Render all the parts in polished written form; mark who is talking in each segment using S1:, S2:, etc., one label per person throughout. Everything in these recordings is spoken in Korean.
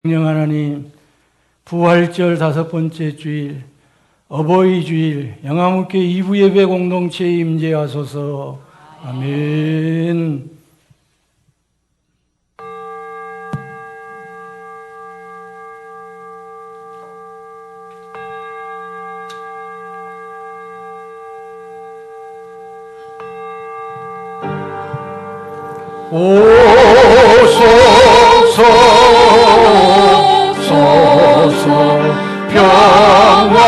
S1: 성령 하나님, 부활절 5번째 주일, 어버이 주일, 영화문교 2부 예배 공동체에 임재하소서. 아멘. 오소서 평화의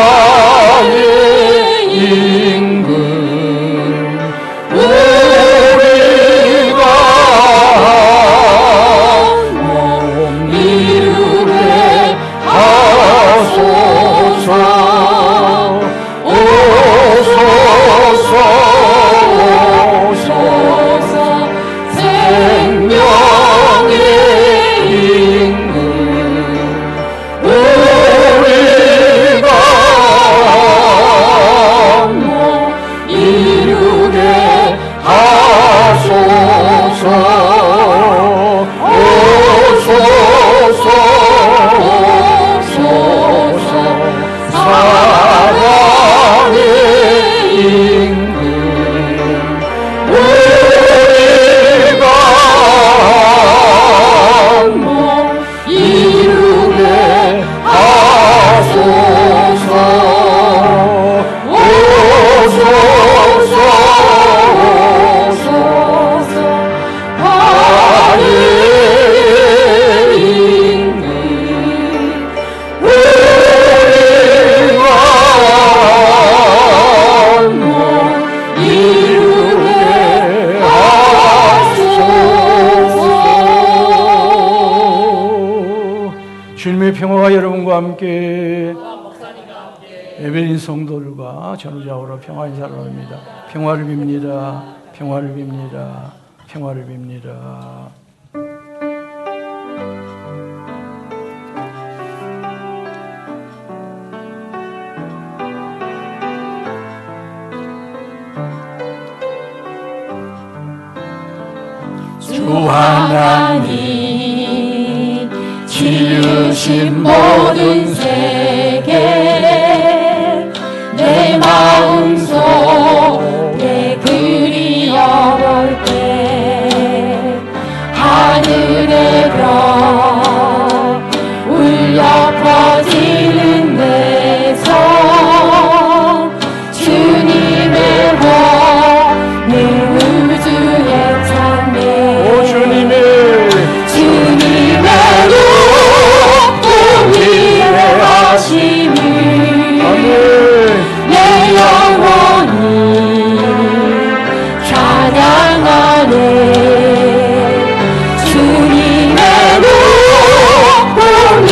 S1: 임금, 우리가 몸 이루게 하소서. 오소서 생명의 임금, 우리가 몸 이루게 하소서. 오소서 사랑의 임금, 우리가 몸 이루게 하소서. 오소서 화의 임금, 우리가 몸 이루게 하소서. 주님의 평화가 여러분과 함께, 예배인 성도들과 전우자우로 평화 인사를 합니다. 평화를 빕니다. 평화를 빕니다. 평화를 빕니다.
S2: 주 하나님 지으신 모든 세계 내 마음속에 그리워볼 때 하늘의 별 울려 퍼지는 내 성 주님의 원을 우주에 찬네.
S1: 오 주님의
S2: 하심이 내 영혼이 찬양하네. 주님의 높음이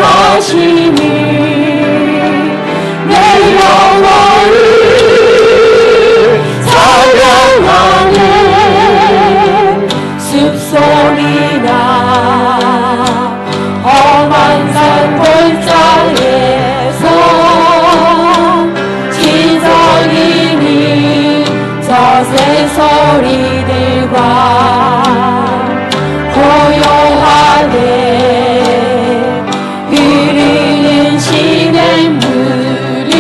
S2: 하심이 내 영혼이 찬양하네. 숲속이나 험한 산 골짜기에서 지성이니 저새 소리들과 고요하게 흐르는 시냇물이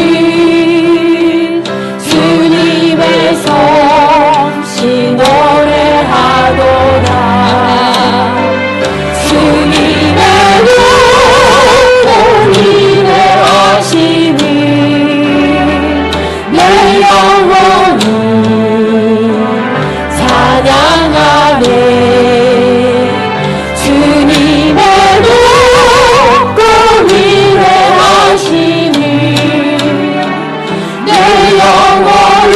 S2: 주님의 솜씨 노래하도다. 주님의 우리의 하심이 내 영혼이 찬양하네. 주님의 우리의 하심이 내 영혼이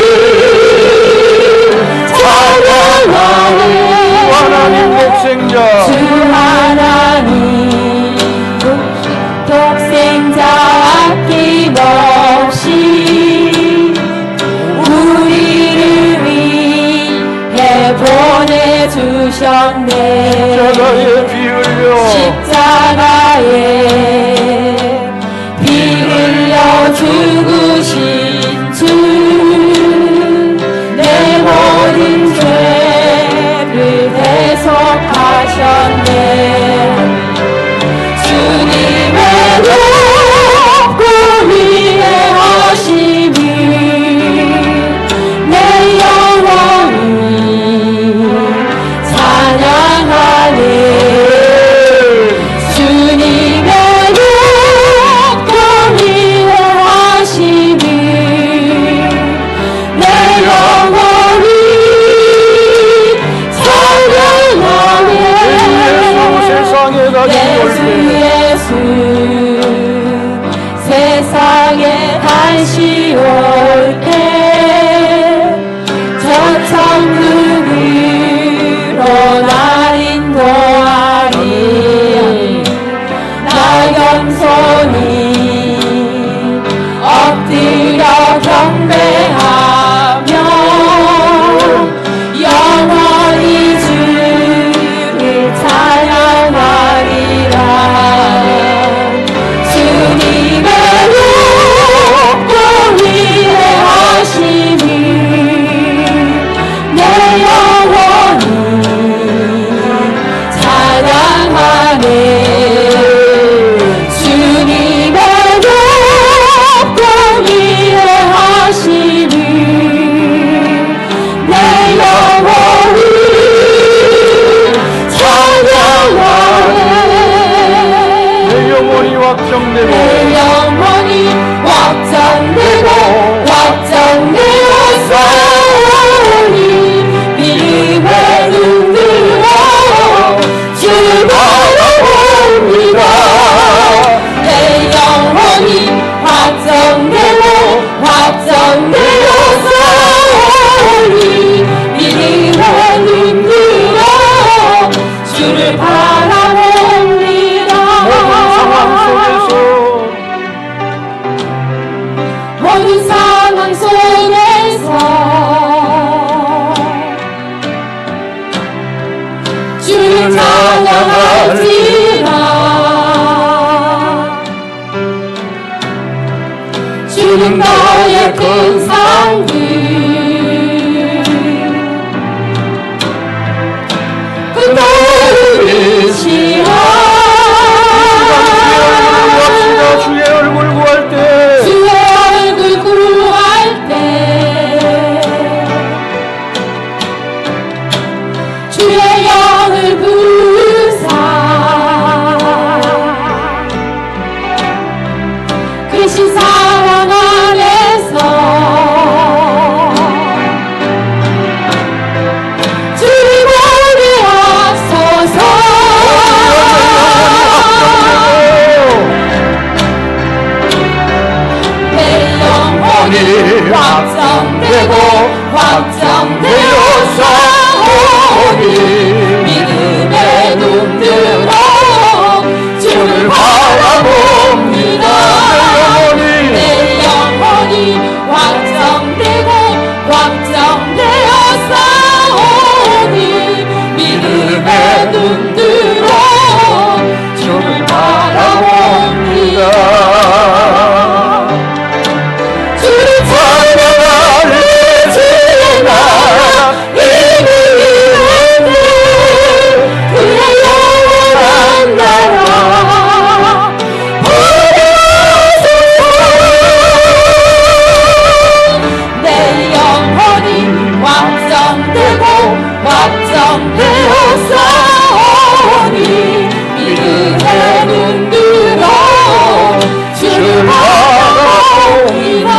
S2: 찬양하네.
S1: 하나님 독생자,
S2: 주 하나님 독생자 아낌없이 우리를 위해 보내주셨네.
S1: 십자가에 피 흘려,
S2: 십자가에 피 흘려 죽으신 주 내 모든 죄를 대속하셨네. 세상에 다시 올 때 저 천국으로 날 인도하리 나 겸손히 엎드려 경배하며 영원히 주를 찬양하리라 주님의 높고 위대하심을 내 영혼이 찬양하네 주님의 높고 위대하심을 내 영혼이 찬양하네
S1: 내 영혼이 확정되고
S2: 내 영혼이 확정되고 확정되었사오니 믿음의 눈으로 주를 바라봅니다 내 영혼이 확정되고 확정되었사오니 믿음의 눈으로 주를 바라봅니다
S1: 모든 상황 속에서
S2: 주를 찬양할지라 주는 나의 큰 상급 그 도우시라
S1: 주의 얼굴 구할 때
S2: 주의 얼굴 구할 때 주의 영을 부사 크신 사랑 안에서 주를 보내옵소서 내 영혼이 확정되고 확정되었사오니 믿음의 눈으로 주를 바라봅니다 내 영혼이 확정되고 확정되었사오니 믿음의 눈으로 주를 바라봅니다 주를 찬양하는 주의 나라 이미 이르는데 그의 영원한 나라 보내소서 내 영혼이 확정되고 확정되었사오니 믿음의 눈으로 주를 바라봅니다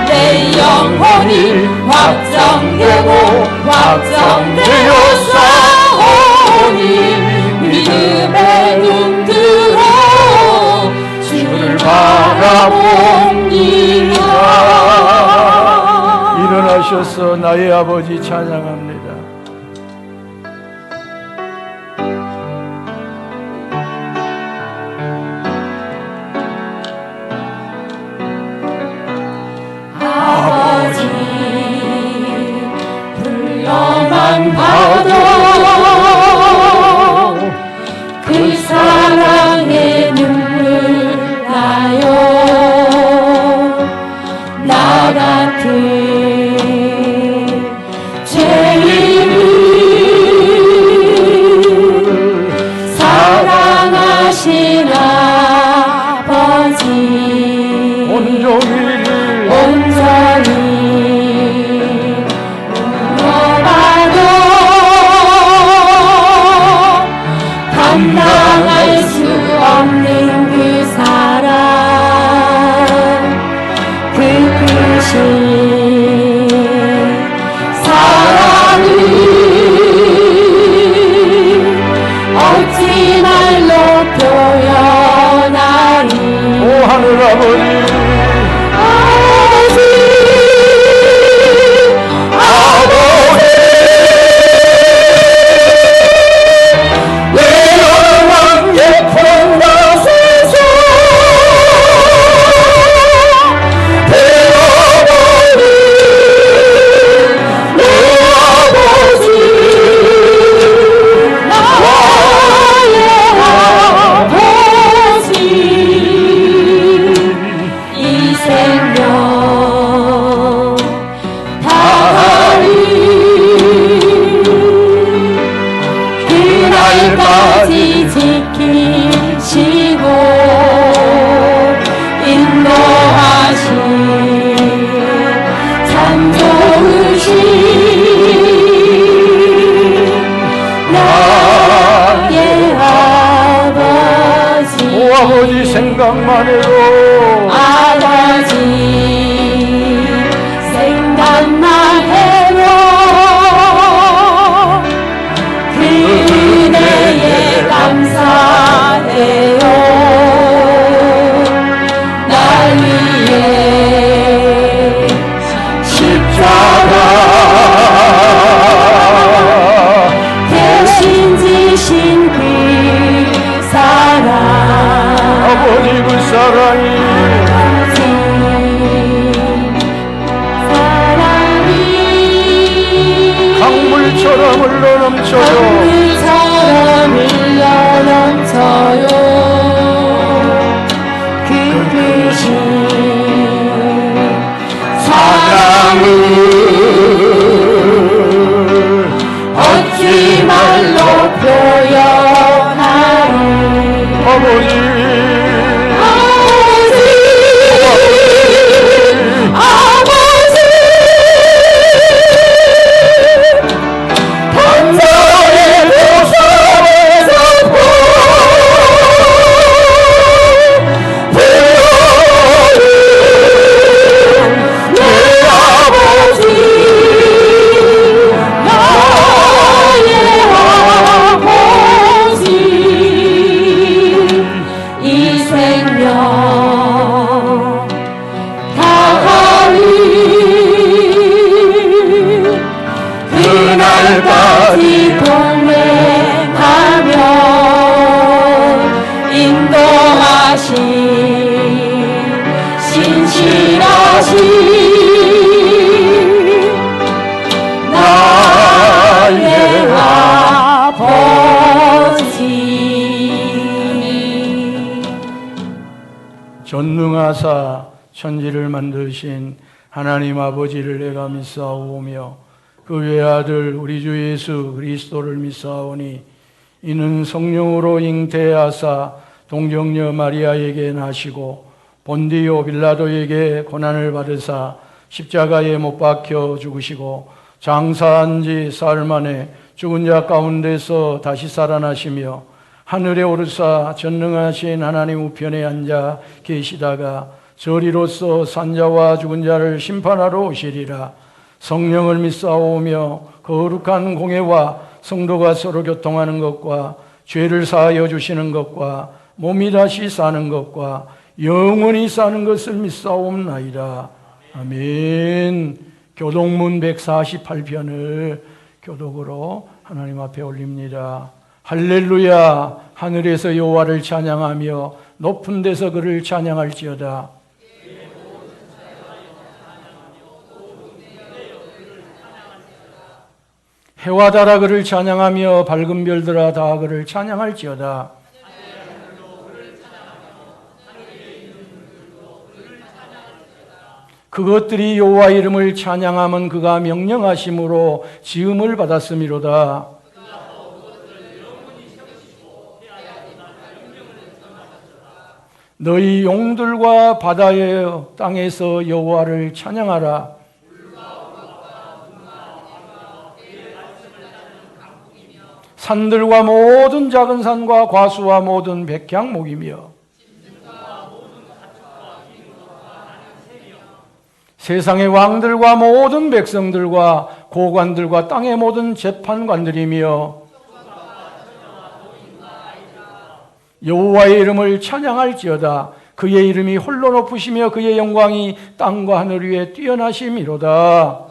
S2: 내 영혼이 확정되고 확정되었사오니 믿음의 눈으로 주를 바라봅니다
S1: 일어나셔서 나의 아버지 찬양합니다.
S2: 아버지 불러만 봐도 그 사랑에 눈물 나요 나 같은 죄인을 사랑하신 아버지
S1: 온종일
S2: 온전히 울어봐도 감당할 수 없는 그 사랑 그 크신 사랑을 어찌 말로 표현
S1: 아버지 생각만 해도
S2: 아버지 생각만 해도 그대의 감사해요. 날 위해 십자가 대신 지신 그 사랑
S1: 아버지 그 사랑이 강물처럼 흘러넘쳐요.
S2: 강물처럼 흘러넘쳐요. 그 크신 사랑을 어찌 말로 표현하리.
S1: 아버지
S2: 아버지 감사의 보살에서 내 아버지 나의 아버지 이 생명 다하리 그날까지 동행하며 인도하신 신실하신 나의 아버지.
S1: 전능하사 천지를 만드신 하나님 아버지를 내가 믿사오며 그 외아들 우리 주 예수 그리스도를 믿사오니 이는 성령으로 잉태하사 동정녀 마리아에게 나시고 본디오 빌라도에게 고난을 받으사 십자가에 못 박혀 죽으시고 장사한 지 사흘 만에 죽은 자 가운데서 다시 살아나시며 하늘에 오르사 전능하신 하나님 우편에 앉아 계시다가 저리로서 산자와 죽은 자를 심판하러 오시리라. 성령을 믿사오며 거룩한 공회와 성도가 서로 교통하는 것과 죄를 사하여 주시는 것과 몸이 다시 사는 것과 영원히 사는 것을 믿사옵나이다. 아멘. 교독문 148편을 교독으로 하나님 앞에 올립니다. 할렐루야. 하늘에서 여호와를 찬양하며 높은 데서 그를 찬양할지어다. 해와 달아 그를 찬양하며 밝은 별들아 다 그를 찬양할지어다. 그것들이 여호와 이름을 찬양하면 그가 명령하심으로 지음을 받았음이로다. 너희 용들과 바다의 땅에서 여호와를 찬양하라. 산들과 모든 작은 산과 과수와 모든 백향목이며 세상의 왕들과 모든 백성들과 고관들과 땅의 모든 재판관들이며 여호와의 이름을 찬양할지어다. 그의 이름이 홀로 높으시며 그의 영광이 땅과 하늘 위에 뛰어나심이로다.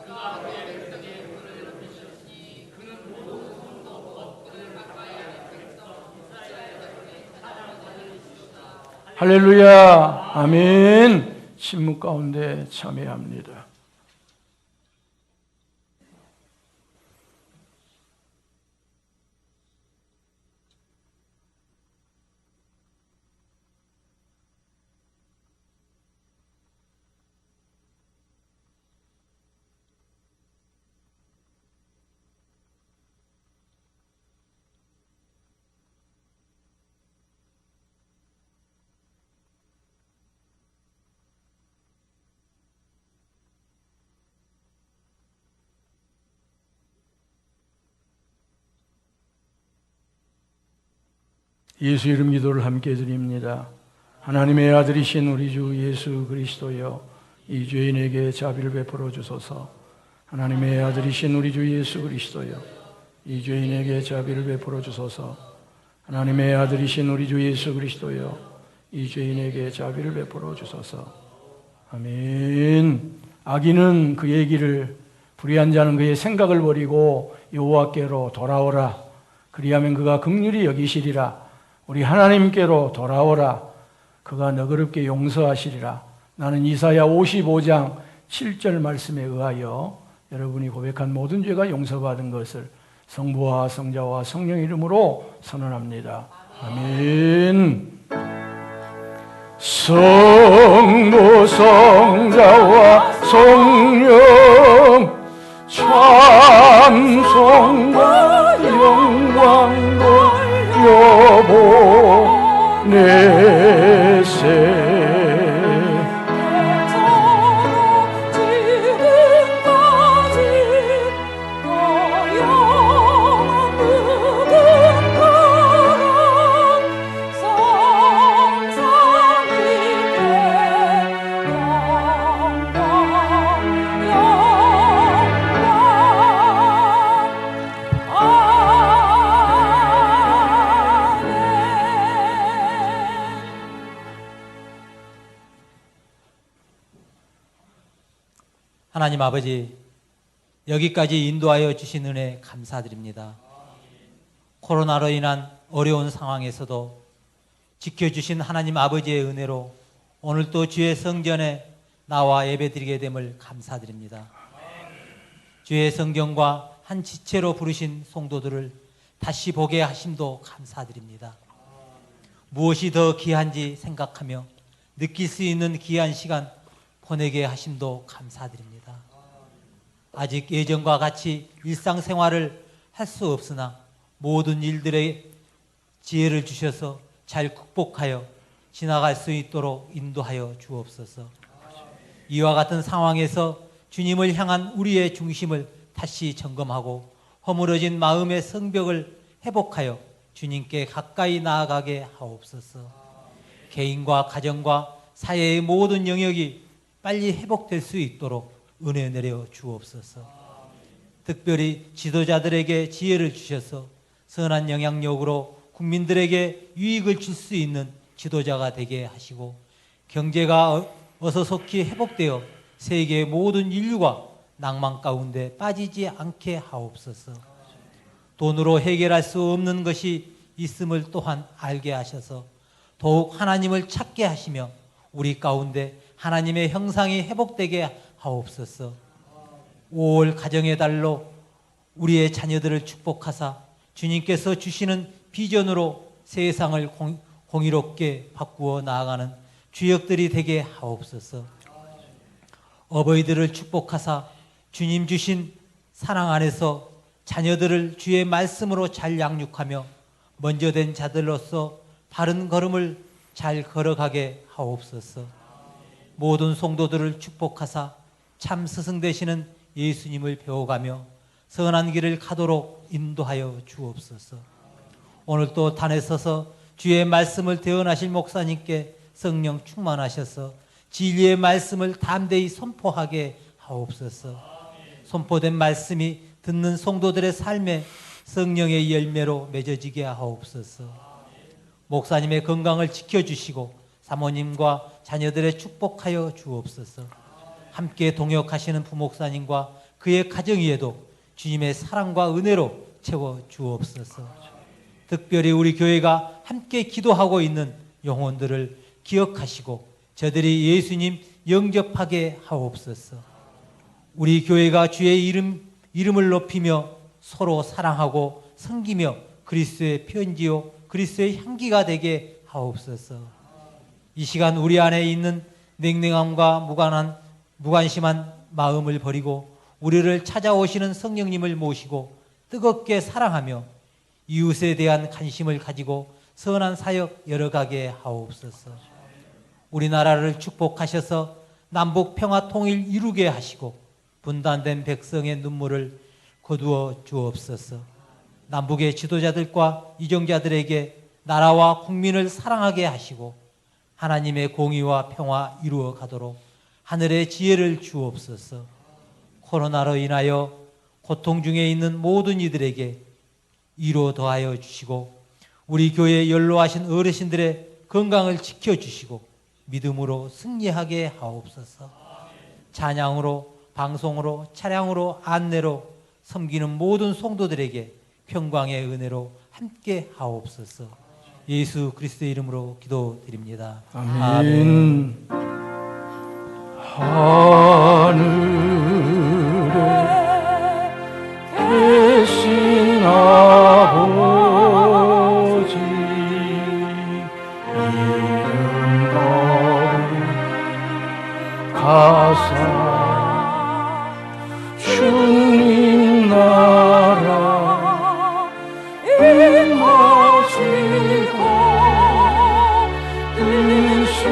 S1: 할렐루야. 아멘. 침묵 가운데 참여합니다. 예수 이름 기도를 함께 드립니다. 하나님의 아들이신 우리 주 예수 그리스도여, 이 죄인에게 자비를 베풀어 주소서. 하나님의 아들이신 우리 주 예수 그리스도여, 이 죄인에게 자비를 베풀어 주소서. 하나님의 아들이신 우리 주 예수 그리스도여, 이 죄인에게 자비를 베풀어 주소서. 아멘. 악인은 그의 길을, 불의한 자는 그의 생각을 버리고 여호와께로 돌아오라. 그리하면 그가 긍휼히 여기시리라. 우리 하나님께로 돌아오라. 그가 너그럽게 용서하시리라. 나는 이사야 55장 7절 말씀에 의하여 여러분이 고백한 모든 죄가 용서받은 것을 성부와 성자와 성령 이름으로 선언합니다. 아멘. 성부 성자와 성령 찬송과 영광 돌려보 내세.
S3: 하나님 아버지, 여기까지 인도하여 주신 은혜 감사드립니다. 코로나로 인한 어려운 상황에서도 지켜주신 하나님 아버지의 은혜로 오늘 또 주의 성전에 나와 예배드리게 됨을 감사드립니다. 주의 성경과 한 지체로 부르신 성도들을 다시 보게 하심도 감사드립니다. 무엇이 더 귀한지 생각하며 느낄 수 있는 귀한 시간 보내게 하심도 감사드립니다. 아직 예전과 같이 일상생활을 할 수 없으나 모든 일들에 지혜를 주셔서 잘 극복하여 지나갈 수 있도록 인도하여 주옵소서. 이와 같은 상황에서 주님을 향한 우리의 중심을 다시 점검하고 허물어진 마음의 성벽을 회복하여 주님께 가까이 나아가게 하옵소서. 개인과 가정과 사회의 모든 영역이 빨리 회복될 수 있도록 은혜 내려 주옵소서. 특별히 지도자들에게 지혜를 주셔서 선한 영향력으로 국민들에게 유익을 줄 수 있는 지도자가 되게 하시고, 경제가 어서속히 회복되어 세계의 모든 인류가 낭만 가운데 빠지지 않게 하옵소서. 돈으로 해결할 수 없는 것이 있음을 또한 알게 하셔서 더욱 하나님을 찾게 하시며 우리 가운데 하나님의 형상이 회복되게 하옵소서. 5월 가정의 달로 우리의 자녀들을 축복하사 주님께서 주시는 비전으로 세상을 공의롭게 바꾸어 나아가는 주역들이 되게 하옵소서. 어버이들을 축복하사 주님 주신 사랑 안에서 자녀들을 주의 말씀으로 잘 양육하며 먼저 된 자들로서 바른 걸음을 잘 걸어가게 하옵소서. 모든 성도들을 축복하사 참 스승 되시는 예수님을 배워가며 선한 길을 가도록 인도하여 주옵소서. 오늘 또 단에 서서 주의 말씀을 대언하실 목사님께 성령 충만하셔서 진리의 말씀을 담대히 선포하게 하옵소서. 선포된 말씀이 듣는 성도들의 삶에 성령의 열매로 맺어지게 하옵소서. 목사님의 건강을 지켜주시고 사모님과 자녀들의 축복하여 주옵소서. 함께 동역하시는 부목사님과 그의 가정 위에도 주님의 사랑과 은혜로 채워 주옵소서. 특별히 우리 교회가 함께 기도하고 있는 영혼들을 기억하시고 저들이 예수님 영접하게 하옵소서. 우리 교회가 주의 이름을 높이며 서로 사랑하고 섬기며 그리스도의 편지요 그리스도의 향기가 되게 하옵소서. 이 시간 우리 안에 있는 냉랭함과 무관심한 마음을 버리고 우리를 찾아오시는 성령님을 모시고 뜨겁게 사랑하며 이웃에 대한 관심을 가지고 선한 사역 열어가게 하옵소서. 우리나라를 축복하셔서 남북 평화 통일 이루게 하시고 분단된 백성의 눈물을 거두어 주옵소서. 남북의 지도자들과 이정자들에게 나라와 국민을 사랑하게 하시고 하나님의 공의와 평화 이루어 가도록 하늘의 지혜를 주옵소서. 코로나로 인하여 고통 중에 있는 모든 이들에게 위로 더하여 주시고 우리 교회에 연로하신 어르신들의 건강을 지켜주시고 믿음으로 승리하게 하옵소서. 찬양으로, 방송으로, 차량으로, 안내로 섬기는 모든 성도들에게 평강의 은혜로 함께 하옵소서. 예수 그리스도의 이름으로 기도드립니다.
S1: 아멘. 하늘에 계신 아버지 이름 거룩하사 주님 나라 임하시고 뜻이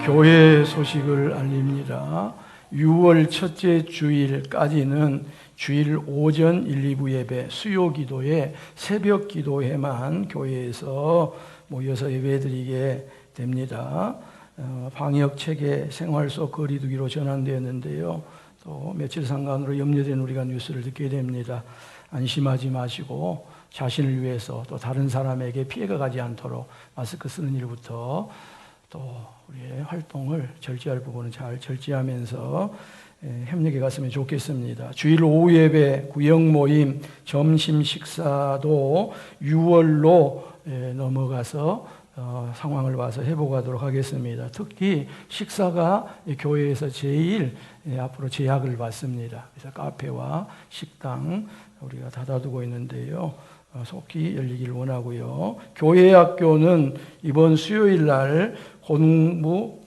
S1: 교회 소식을 알립니다. 6월 첫째 주일까지는 주일 오전 1, 2부 예배, 수요 기도회, 새벽 기도회만 교회에서 모여서 예배드리게 됩니다. 방역 체계 생활 속 거리두기로 전환되었는데요. 또 며칠 상간으로 염려된 우리가 뉴스를 듣게 됩니다. 안심하지 마시고 자신을 위해서 또 다른 사람에게 피해가 가지 않도록 마스크 쓰는 일부터 또 우리의 활동을 절제할 부분은 잘 절제하면서 협력해 갔으면 좋겠습니다. 주일 오후 예배, 구역 모임, 점심 식사도 6월로 넘어가서 상황을 봐서 해보도록 하겠습니다. 특히 식사가 교회에서 제일 앞으로 제약을 받습니다. 그래서 카페와 식당 우리가 닫아두고 있는데요. 속히 열리기를 원하고요. 교회 학교는 이번 수요일 날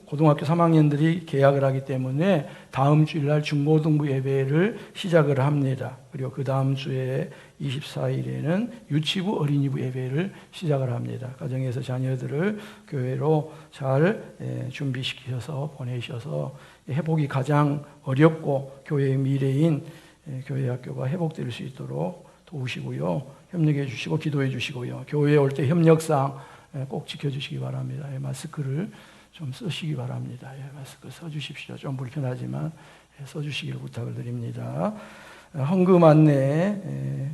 S1: 고등학교 3학년들이 개학을 하기 때문에 다음 주일 날 중고등부 예배를 시작을 합니다. 그리고 그 다음 주에 24일에는 유치부 어린이부 예배를 시작을 합니다. 가정에서 자녀들을 교회로 잘 준비시키셔서 보내셔서 회복이 가장 어렵고 교회의 미래인 교회 학교가 회복될 수 있도록 도우시고요. 협력해 주시고 기도해 주시고요. 교회에 올 때 협력상 꼭 지켜주시기 바랍니다. 마스크를 좀 쓰시기 바랍니다. 마스크 써주십시오. 좀 불편하지만 써주시기를 부탁을 드립니다. 헌금 안내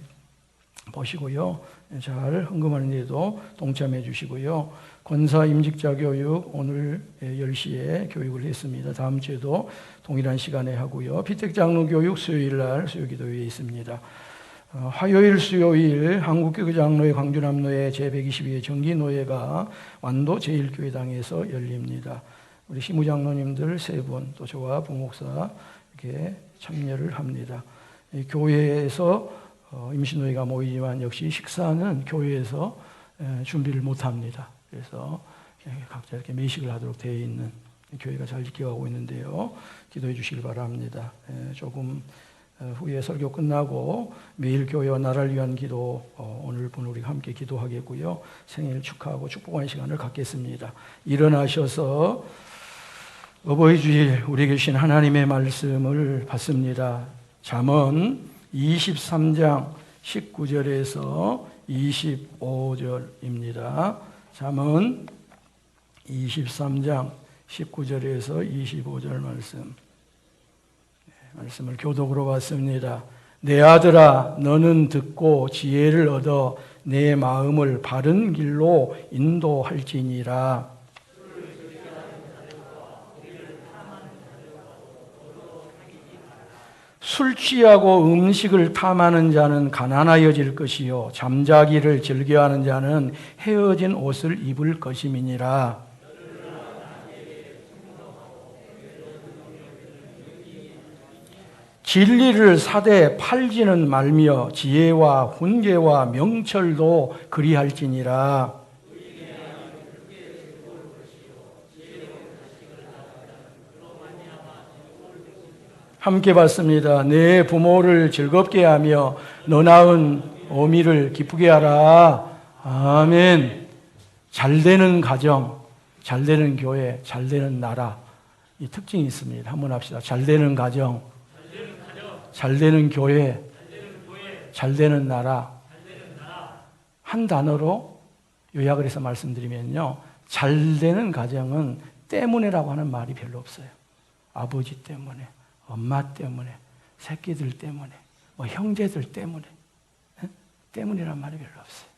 S1: 보시고요. 잘 헌금 안내도 동참해 주시고요. 권사 임직자 교육 오늘 10시에 교육을 했습니다. 다음 주에도 동일한 시간에 하고요. 피택장로 교육 수요일 날 수요기도회에 있습니다. 화요일, 수요일 한국교회장로회 광주남로회 제122회 정기노회가 완도 제1교회당에서 열립니다. 우리 시무장로님들 3분, 또 저와 부목사 이렇게 참여를 합니다. 교회에서 임시노회가 모이지만 역시 식사는 교회에서 준비를 못합니다. 그래서 각자 이렇게 매식을 하도록 되어 있는 교회가 잘 지켜가고 있는데요. 기도해 주시길 바랍니다. 조금 후에 설교 끝나고 매일 교회와 나라를 위한 기도 오늘 분 우리가 함께 기도하겠고요. 생일 축하하고 축복하는 시간을 갖겠습니다. 일어나셔서 어버이 주일 우리에게 주신 하나님의 말씀을 받습니다. 잠언 23장 19절에서 25절입니다. 잠언 23장 19절에서 25절 말씀을 교독으로 봤습니다. 내 아들아 너는 듣고 지혜를 얻어 내 마음을 바른 길로 인도할지니라. 술 취하고 음식을 탐하는 자는 가난하여질 것이요 잠자기를 즐겨하는 자는 헤어진 옷을 입을 것임이니라. 진리를 사되 팔지는 말며 지혜와 훈계와 명철도 그리할지니라. 함께 봤습니다. 내 부모를 즐겁게 하며 너 낳은 어미를 기쁘게 하라. 아멘. 잘되는 가정, 잘되는 교회, 잘되는 나라, 이 특징이 있습니다. 한번 합시다. 잘되는 가정, 잘되는 교회, 잘되는 나라. 한 단어로 요약을 해서 말씀드리면요, 잘되는 가정은 때문에라고 하는 말이 별로 없어요. 아버지 때문에, 엄마 때문에, 새끼들 때문에, 뭐 형제들 때문에, 때문이란 말이 별로 없어요.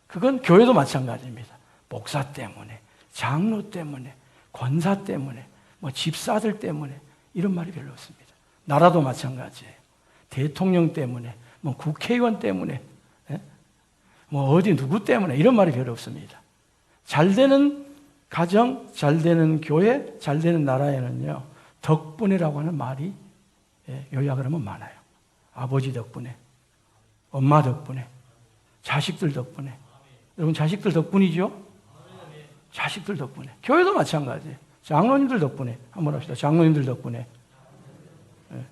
S1: 그건 교회도 마찬가지입니다. 목사 때문에, 장로 때문에, 권사 때문에, 뭐 집사들 때문에 이런 말이 별로 없습니다. 나라도 마찬가지예요. 대통령 때문에, 뭐 국회의원 때문에, 뭐 어디 누구 때문에 이런 말이 별로 없습니다. 잘되는 가정, 잘되는 교회, 잘되는 나라에는요, 덕분이라고 하는 말이 요약을 하면 많아요. 아버지 덕분에, 엄마 덕분에, 자식들 덕분에. 여러분 자식들 덕분이죠? 자식들 덕분에. 교회도 마찬가지예요. 장로님들 덕분에. 한번 합시다. 장로님들 덕분에.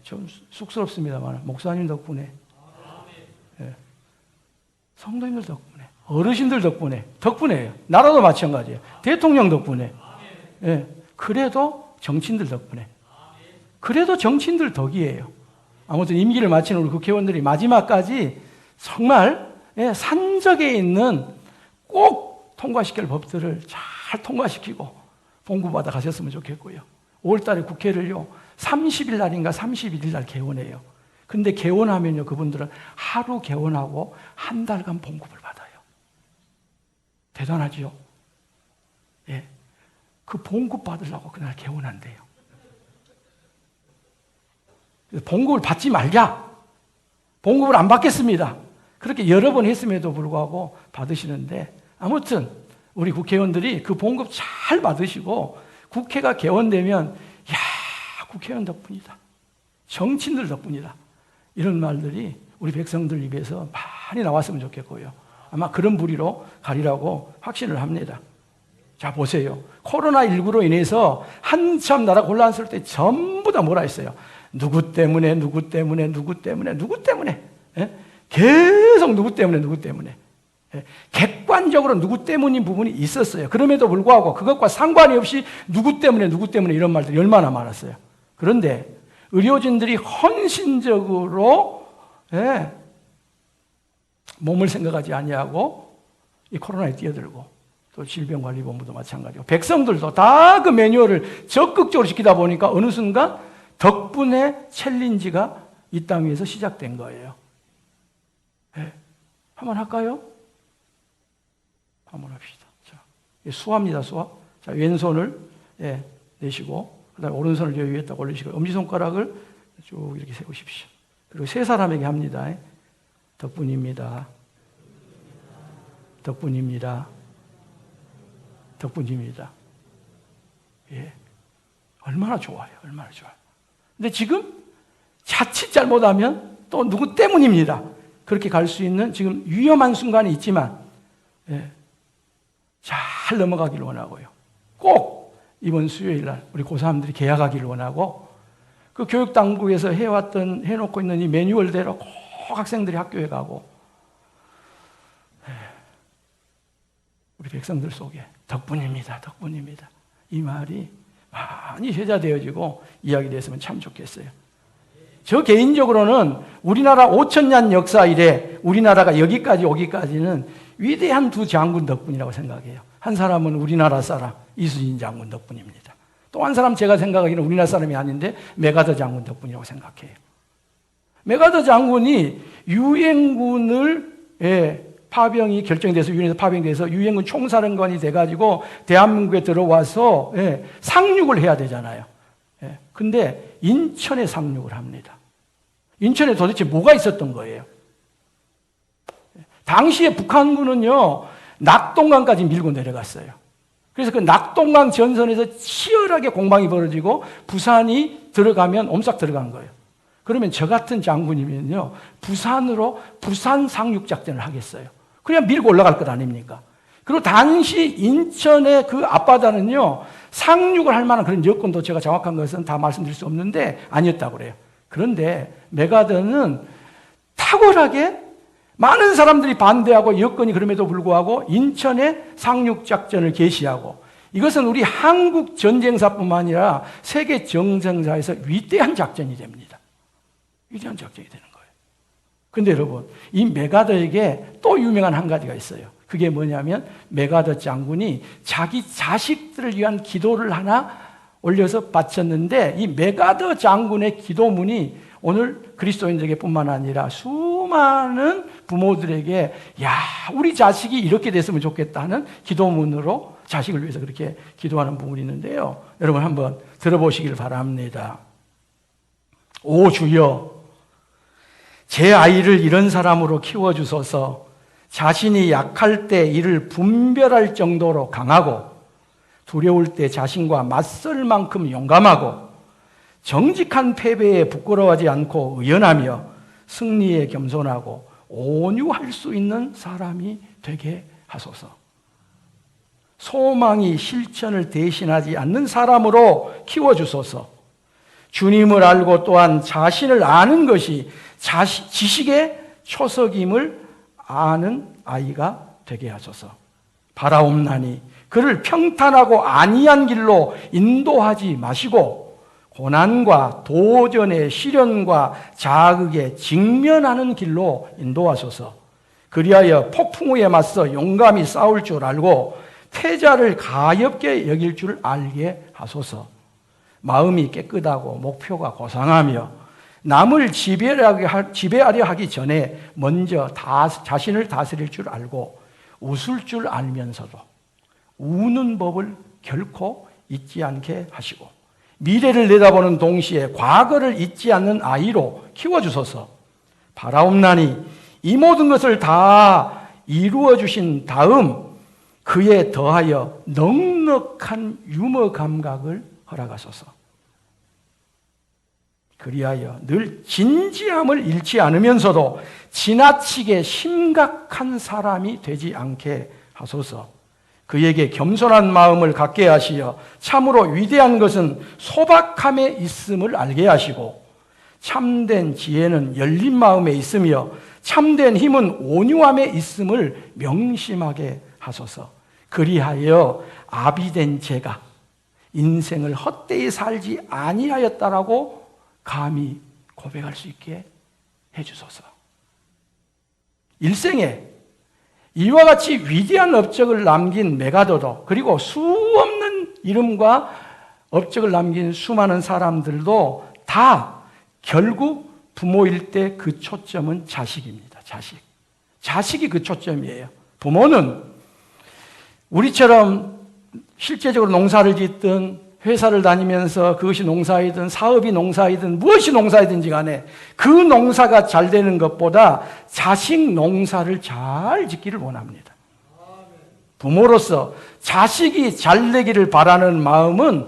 S1: 좀 쑥스럽습니다만 목사님 덕분에. 성도님들 덕분에. 어르신들 덕분에. 덕분에요. 나라도 마찬가지예요. 대통령 덕분에. 그래도 정치인들 덕분에. 그래도 정치인들 덕이에요. 아무튼 임기를 마치는 우리 국회의원들이 마지막까지 정말 산적에 있는 꼭 통과시킬 법들을 잘 통과시키고 봉구받아 가셨으면 좋겠고요. 5월달에 국회를요 30일 날인가 31일 날 개원해요. 근데 개원하면요 그분들은 하루 개원하고 한 달간 봉급을 받아요. 대단하죠? 예, 그 봉급 받으려고 그날 개원한대요. 봉급을 받지 말자. 봉급을 안 받겠습니다. 그렇게 여러 번 했음에도 불구하고 받으시는데 아무튼 우리 국회의원들이 그 봉급 잘 받으시고 국회가 개원되면 야 국회의원 덕분이다. 정치인들 덕분이다. 이런 말들이 우리 백성들 입에서 많이 나왔으면 좋겠고요. 아마 그런 부리로 가리라고 확신을 합니다. 자 보세요. 코로나19로 인해서 한참 나라 곤란스러울 때 전부 다 뭐라 했어요. 누구 때문에 누구 때문에 누구 때문에 누구 때문에 계속 누구 때문에 누구 때문에 객관적으로 누구 때문인 부분이 있었어요. 그럼에도 불구하고 그것과 상관이 없이 누구 때문에 이런 말들이 얼마나 많았어요. 그런데 의료진들이 헌신적으로 몸을 생각하지 아니하고 이 코로나에 뛰어들고 또 질병관리본부도 마찬가지고 백성들도 다 그 매뉴얼을 적극적으로 지키다 보니까 어느 순간 덕분에 챌린지가 이 땅 위에서 시작된 거예요. 한번 할까요? 한번 합시다. 자, 수화입니다, 수화. 자, 왼손을 내시고, 그 다음에 오른손을 여 위에 딱 올리시고, 엄지손가락을 쭉 이렇게 세우십시오. 그리고 세 사람에게 합니다. 덕분입니다. 덕분입니다. 덕분입니다. 예. 얼마나 좋아요. 얼마나 좋아요. 근데 지금 자칫 잘못하면 또 누구 때문입니다. 그렇게 갈 수 있는 지금 위험한 순간이 있지만 잘 넘어가기를 원하고요. 꼭 이번 수요일 날 우리 고3들이 개학하기를 원하고 그 교육당국에서 해놓고 있는 이 매뉴얼대로 꼭 학생들이 학교에 가고 우리 백성들 속에 덕분입니다. 덕분입니다. 이 말이 많이 회자되어지고 이야기됐으면 참 좋겠어요. 저 개인적으로는 우리나라 5,000년 역사 이래 우리나라가 여기까지 오기까지는 위대한 두 장군 덕분이라고 생각해요. 한 사람은 우리나라 사람 이순신 장군 덕분입니다. 또 한 사람 제가 생각하기는 우리나라 사람이 아닌데 메가더 장군 덕분이라고 생각해요. 메가더 장군이 유엔군을 파병이 결정돼서 유엔에서 파병돼서 유엔군 총사령관이 돼가지고 대한민국에 들어와서 상륙을 해야 되잖아요. 근데 인천에 상륙을 합니다. 인천에 도대체 뭐가 있었던 거예요? 당시에 북한군은요, 낙동강까지 밀고 내려갔어요. 그래서 그 낙동강 전선에서 치열하게 공방이 벌어지고 부산이 들어가면 옴싹 들어간 거예요. 그러면 저 같은 장군이면요, 부산으로 부산 상륙작전을 하겠어요. 그냥 밀고 올라갈 것 아닙니까? 그리고 당시 인천의 그 앞바다는요, 상륙을 할 만한 그런 여건도 제가 정확한 것은 다 말씀드릴 수 없는데 아니었다고 그래요. 그런데 메가더는 탁월하게 많은 사람들이 반대하고 여건이 그럼에도 불구하고 인천에 상륙작전을 개시하고, 이것은 우리 한국 전쟁사뿐만 아니라 세계 정상사에서 위대한 작전이 됩니다. 위대한 작전이 되는 거예요. 그런데 여러분, 이 메가더에게 또 유명한 한 가지가 있어요. 그게 뭐냐면 메가더 장군이 자기 자식들을 위한 기도를 하나 올려서 바쳤는데, 이 메가더 장군의 기도문이 오늘 그리스도인들에게 뿐만 아니라 수많은 부모들에게, 야, 우리 자식이 이렇게 됐으면 좋겠다는 기도문으로 자식을 위해서 그렇게 기도하는 부분이 있는데요. 여러분 한번 들어보시길 바랍니다. 오 주여, 제 아이를 이런 사람으로 키워주소서. 자신이 약할 때 이를 분별할 정도로 강하고, 두려울 때 자신과 맞설 만큼 용감하고, 정직한 패배에 부끄러워하지 않고 의연하며 승리에 겸손하고 온유할 수 있는 사람이 되게 하소서. 소망이 실천을 대신하지 않는 사람으로 키워주소서. 주님을 알고 또한 자신을 아는 것이 지식의 초석임을 아는 아이가 되게 하소서. 바라옵나니 그를 평탄하고 안이한 길로 인도하지 마시고 고난과 도전의 시련과 자극에 직면하는 길로 인도하소서. 그리하여 폭풍 후에 맞서 용감히 싸울 줄 알고 패자를 가볍게 여길 줄 알게 하소서. 마음이 깨끗하고 목표가 고상하며 남을 지배하려 하기 전에 먼저 자신을 다스릴 줄 알고 웃을 줄 알면서도 우는 법을 결코 잊지 않게 하시고 미래를 내다보는 동시에 과거를 잊지 않는 아이로 키워주소서. 바라옵나니 이 모든 것을 다 이루어 주신 다음 그에 더하여 넉넉한 유머 감각을 허락하소서. 그리하여 늘 진지함을 잃지 않으면서도 지나치게 심각한 사람이 되지 않게 하소서. 그에게 겸손한 마음을 갖게 하시어 참으로 위대한 것은 소박함에 있음을 알게 하시고 참된 지혜는 열린 마음에 있으며 참된 힘은 온유함에 있음을 명심하게 하소서. 그리하여 아비된 제가 인생을 헛되이 살지 아니하였다라고 감히 고백할 수 있게 해주소서. 일생에 이와 같이 위대한 업적을 남긴 메가더도, 그리고 수없는 이름과 업적을 남긴 수많은 사람들도 다 결국 부모일 때 그 초점은 자식입니다. 자식이 그 초점이에요. 부모는 우리처럼 실제적으로 농사를 짓든 회사를 다니면서 그것이 농사이든 사업이 농사이든 무엇이 농사이든지 간에 그 농사가 잘 되는 것보다 자식 농사를 잘 짓기를 원합니다. 부모로서 자식이 잘 되기를 바라는 마음은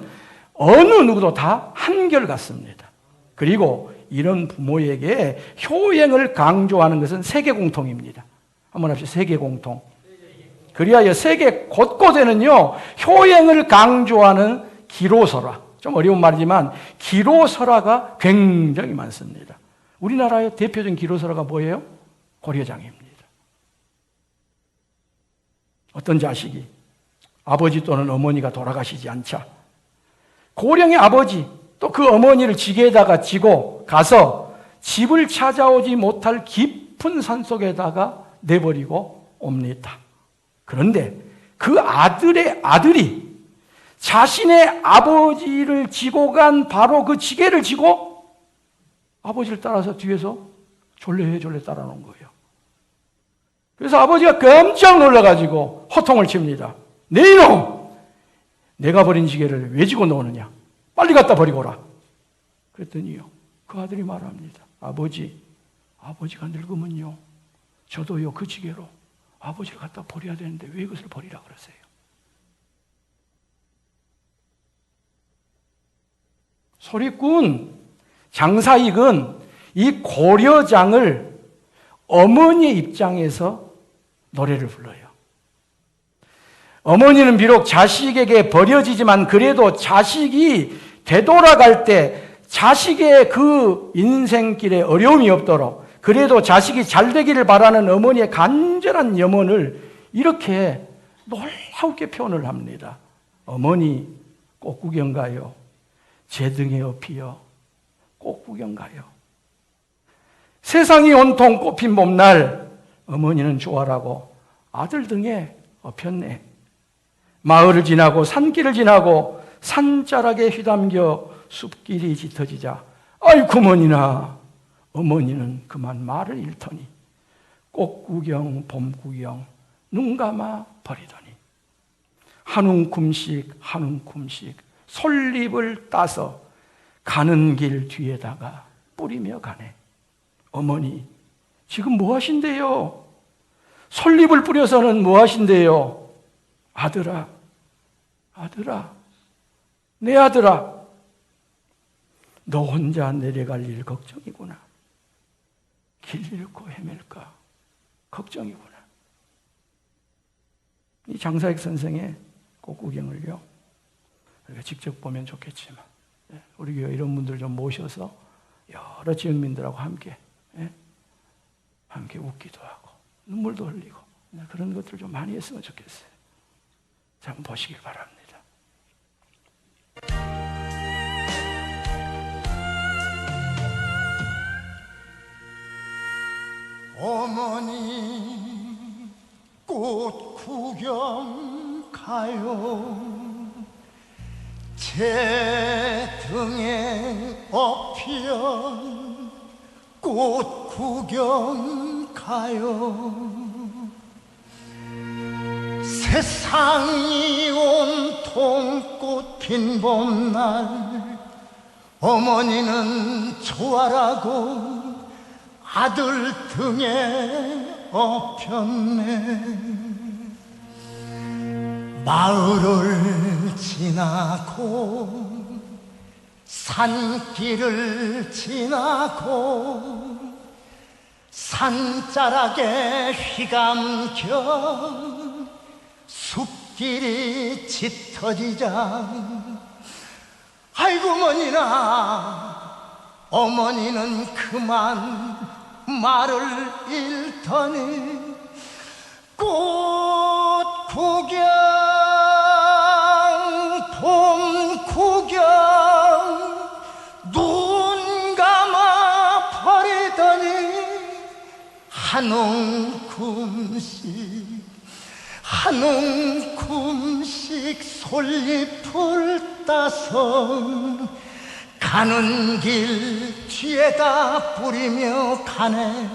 S1: 어느 누구도 다 한결같습니다. 그리고 이런 부모에게 효행을 강조하는 것은 세계 공통입니다. 한번 합시다. 세계 공통. 그리하여 세계 곳곳에는요, 효행을 강조하는 기로설화, 좀 어려운 말이지만 기로설화가 굉장히 많습니다. 우리나라의 대표적인 기로설화가 뭐예요? 고려장입니다. 어떤 자식이 아버지 또는 어머니가 돌아가시지 않자 고령의 아버지 또 그 어머니를 지게에다가 지고 가서 집을 찾아오지 못할 깊은 산속에다가 내버리고 옵니다. 그런데 그 아들의 아들이 자신의 아버지를 지고 간 바로 그 지게를 지고 아버지를 따라서 뒤에서 졸래 따라놓은 거예요. 그래서 아버지가 깜짝 놀라가지고 호통을 칩니다. 네 이놈! 내가 버린 지게를 왜 지고 노느냐? 빨리 갖다 버리고 오라. 그랬더니요, 그 아들이 말합니다. 아버지가 늙으면요, 저도요 그 지게로 아버지를 갖다 버려야 되는데 왜 이것을 버리라 그러세요? 소리꾼 장사익은 이 고려장을 어머니의 입장에서 노래를 불러요. 어머니는 비록 자식에게 버려지지만 그래도 자식이 되돌아갈 때 자식의 그 인생길에 어려움이 없도록, 그래도 자식이 잘 되기를 바라는 어머니의 간절한 염원을 이렇게 놀라우게 표현을 합니다. 어머니 꼭 구경 가요. 제 등에 업히여 꼭 구경 가요. 세상이 온통 꽃핀 봄날 어머니는 좋아라고 아들 등에 업혔네. 마을을 지나고 산길을 지나고 산자락에 휘담겨 숲길이 짙어지자 아이고 어머니나, 어머니는 그만 말을 잃더니 꽃 구경 봄 구경 눈 감아 버리더니 한 움큼씩 한 움큼씩 솔잎을 따서 가는 길 뒤에다가 뿌리며 가네. 어머니 지금 뭐 하신대요? 솔잎을 뿌려서는 뭐 하신대요? 아들아, 아들아, 내 아들아, 너 혼자 내려갈 일 걱정이구나. 길 잃고 헤맬까 걱정이구나. 이 장사익 선생의 꽃구경을요, 우리가 직접 보면 좋겠지만 우리 교회 이런 분들 좀 모셔서 여러 지역민들하고 함께 웃기도 하고 눈물도 흘리고 그런 것들 좀 많이 했으면 좋겠어요. 자, 한번 보시길 바랍니다.
S4: 어머니 꽃 구경 가요. 제 등에 업힌 꽃 구경 가요. 세상이 온통 꽃핀 봄날 어머니는 좋아라고 아들 등에 업혔네. 마을을 지나고 산길을 지나고 산자락에 휘감겨 숲길이 짙어지자 아이고 어머니는 그만 말을 잃더니 꽃 구경 봄 구경 눈 감아 버리더니 한 움큼씩 솔잎을 따서 가는 길 뒤에다 뿌리며 가네.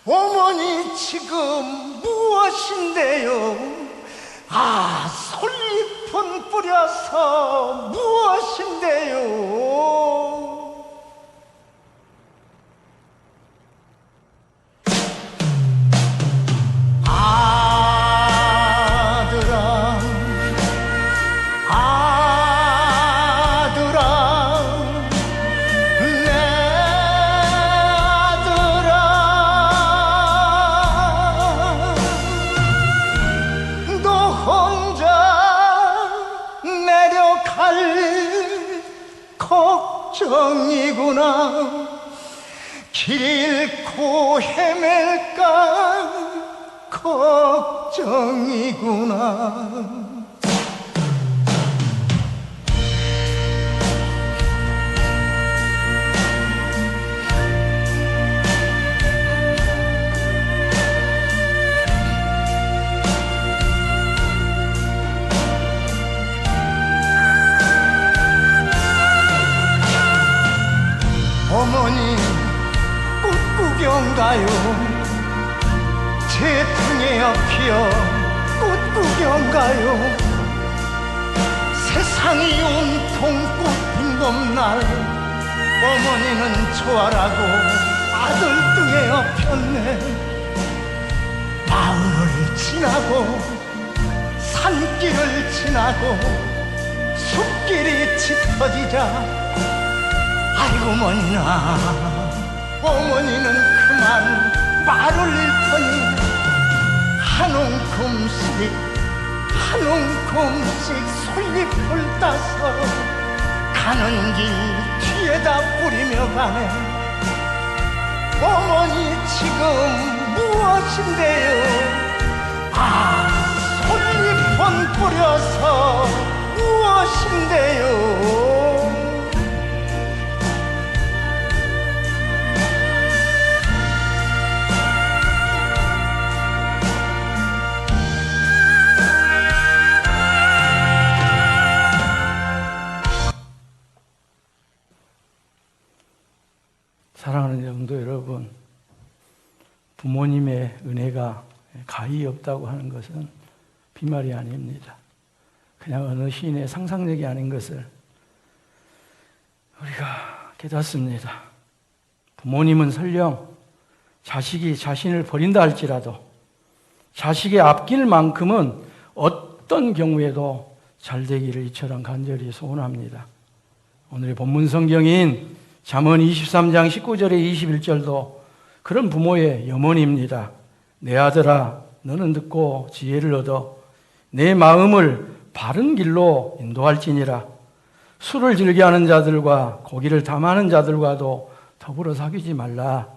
S4: 어머니 지금 무엇인데요? 솔잎은 뿌려서 무엇인데요? 걱정이구나. 길 잃고 헤맬까 걱정이구나. 어머니 꽃 구경 가요. 제 등에 업혀 꽃 구경 가요. 세상이 온통 꽃핀 봄날 어머니는 좋아라고 아들 등에 업혔네. 마을을 지나고 산길을 지나고 숲길이 짙어지자 아이고 머니나 어머니는 그만 말을 잃더니 한 움큼씩 솔잎을 따서 가는 길 뒤에다 뿌리며 가네. 어머니 지금 무엇인데요? 아, 솔잎은 뿌려서 무엇인데요?
S1: 사랑하는 성도 여러분, 부모님의 은혜가 가히 없다고 하는 것은 빈말이 아닙니다. 그냥 어느 시인의 상상력이 아닌 것을 우리가 깨닫습니다. 부모님은 설령 자식이 자신을 버린다 할지라도 자식의 앞길 만큼은 어떤 경우에도 잘 되기를 이처럼 간절히 소원합니다. 오늘의 본문 성경인 잠언 23장 19절에 21절도 그런 부모의 염원입니다. 내 아들아, 너는 듣고 지혜를 얻어 내 마음을 바른 길로 인도할지니라. 술을 즐겨하는 자들과 고기를 탐하는 자들과도 더불어 사귀지 말라.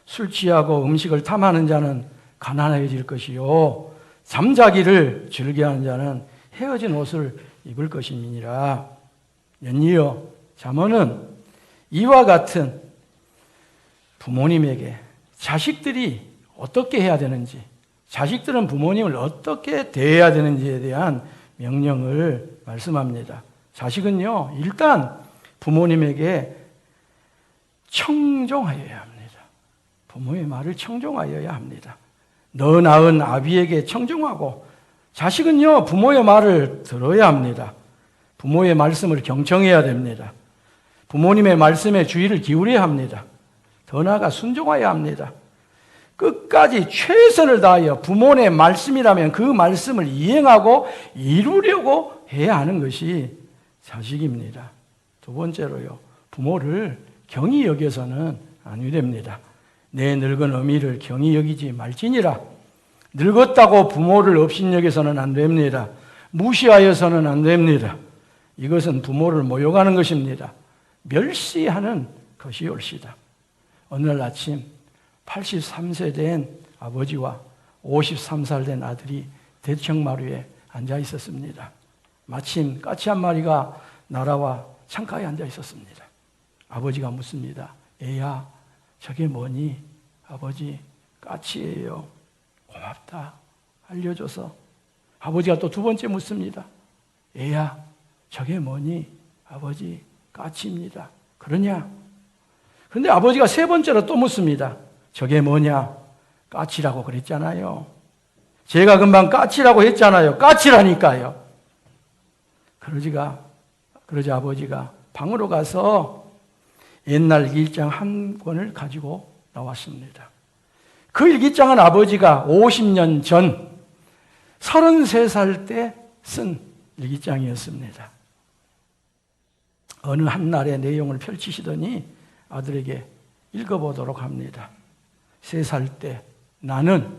S1: 술 취하고 음식을 탐하는 자는 가난해질 것이요 잠자기를 즐겨하는 자는 헤어진 옷을 입을 것임이니라. 연이어 잠언은 이와 같은 부모님에게 자식들이 어떻게 해야 되는지, 자식들은 부모님을 어떻게 대해야 되는지에 대한 명령을 말씀합니다. 자식은요, 일단 부모님에게 청종하여야 합니다. 부모의 말을 청종하여야 합니다. 너 낳은 아비에게 청종하고, 자식은요, 부모의 말을 들어야 합니다. 부모의 말씀을 경청해야 됩니다. 부모님의 말씀에 주의를 기울여야 합니다. 더 나아가 순종해야 합니다. 끝까지 최선을 다하여 부모의 말씀이라면 그 말씀을 이행하고 이루려고 해야 하는 것이 자식입니다. 두 번째로요, 부모를 경히 여겨서는 안 됩니다. 내 늙은 어미를 경히 여기지 말지니라. 늙었다고 부모를 업신여겨서는 안 됩니다. 무시하여서는 안 됩니다. 이것은 부모를 모욕하는 것입니다. 멸시하는 것이 옳시다. 어느 날 아침 83세 된 아버지와 53살 된 아들이 대청마루에 앉아 있었습니다. 마침 까치 한 마리가 날아와 창가에 앉아 있었습니다. 아버지가 묻습니다. 애야, 저게 뭐니? 아버지, 까치예요. 고맙다. 알려줘서. 아버지가 또 두 번째 묻습니다. 애야, 저게 뭐니? 아버지, 까치입니다. 그러냐? 그런데 아버지가 세 번째로 또 묻습니다. 저게 뭐냐? 까치라고 그랬잖아요. 제가 금방 까치라고 했잖아요. 까치라니까요. 그러자 아버지가 방으로 가서 옛날 일기장 한 권을 가지고 나왔습니다. 그 일기장은 아버지가 50년 전 33살 때 쓴 일기장이었습니다. 어느 한날의 내용을 펼치시더니 아들에게 읽어보도록 합니다. 3살 때 나는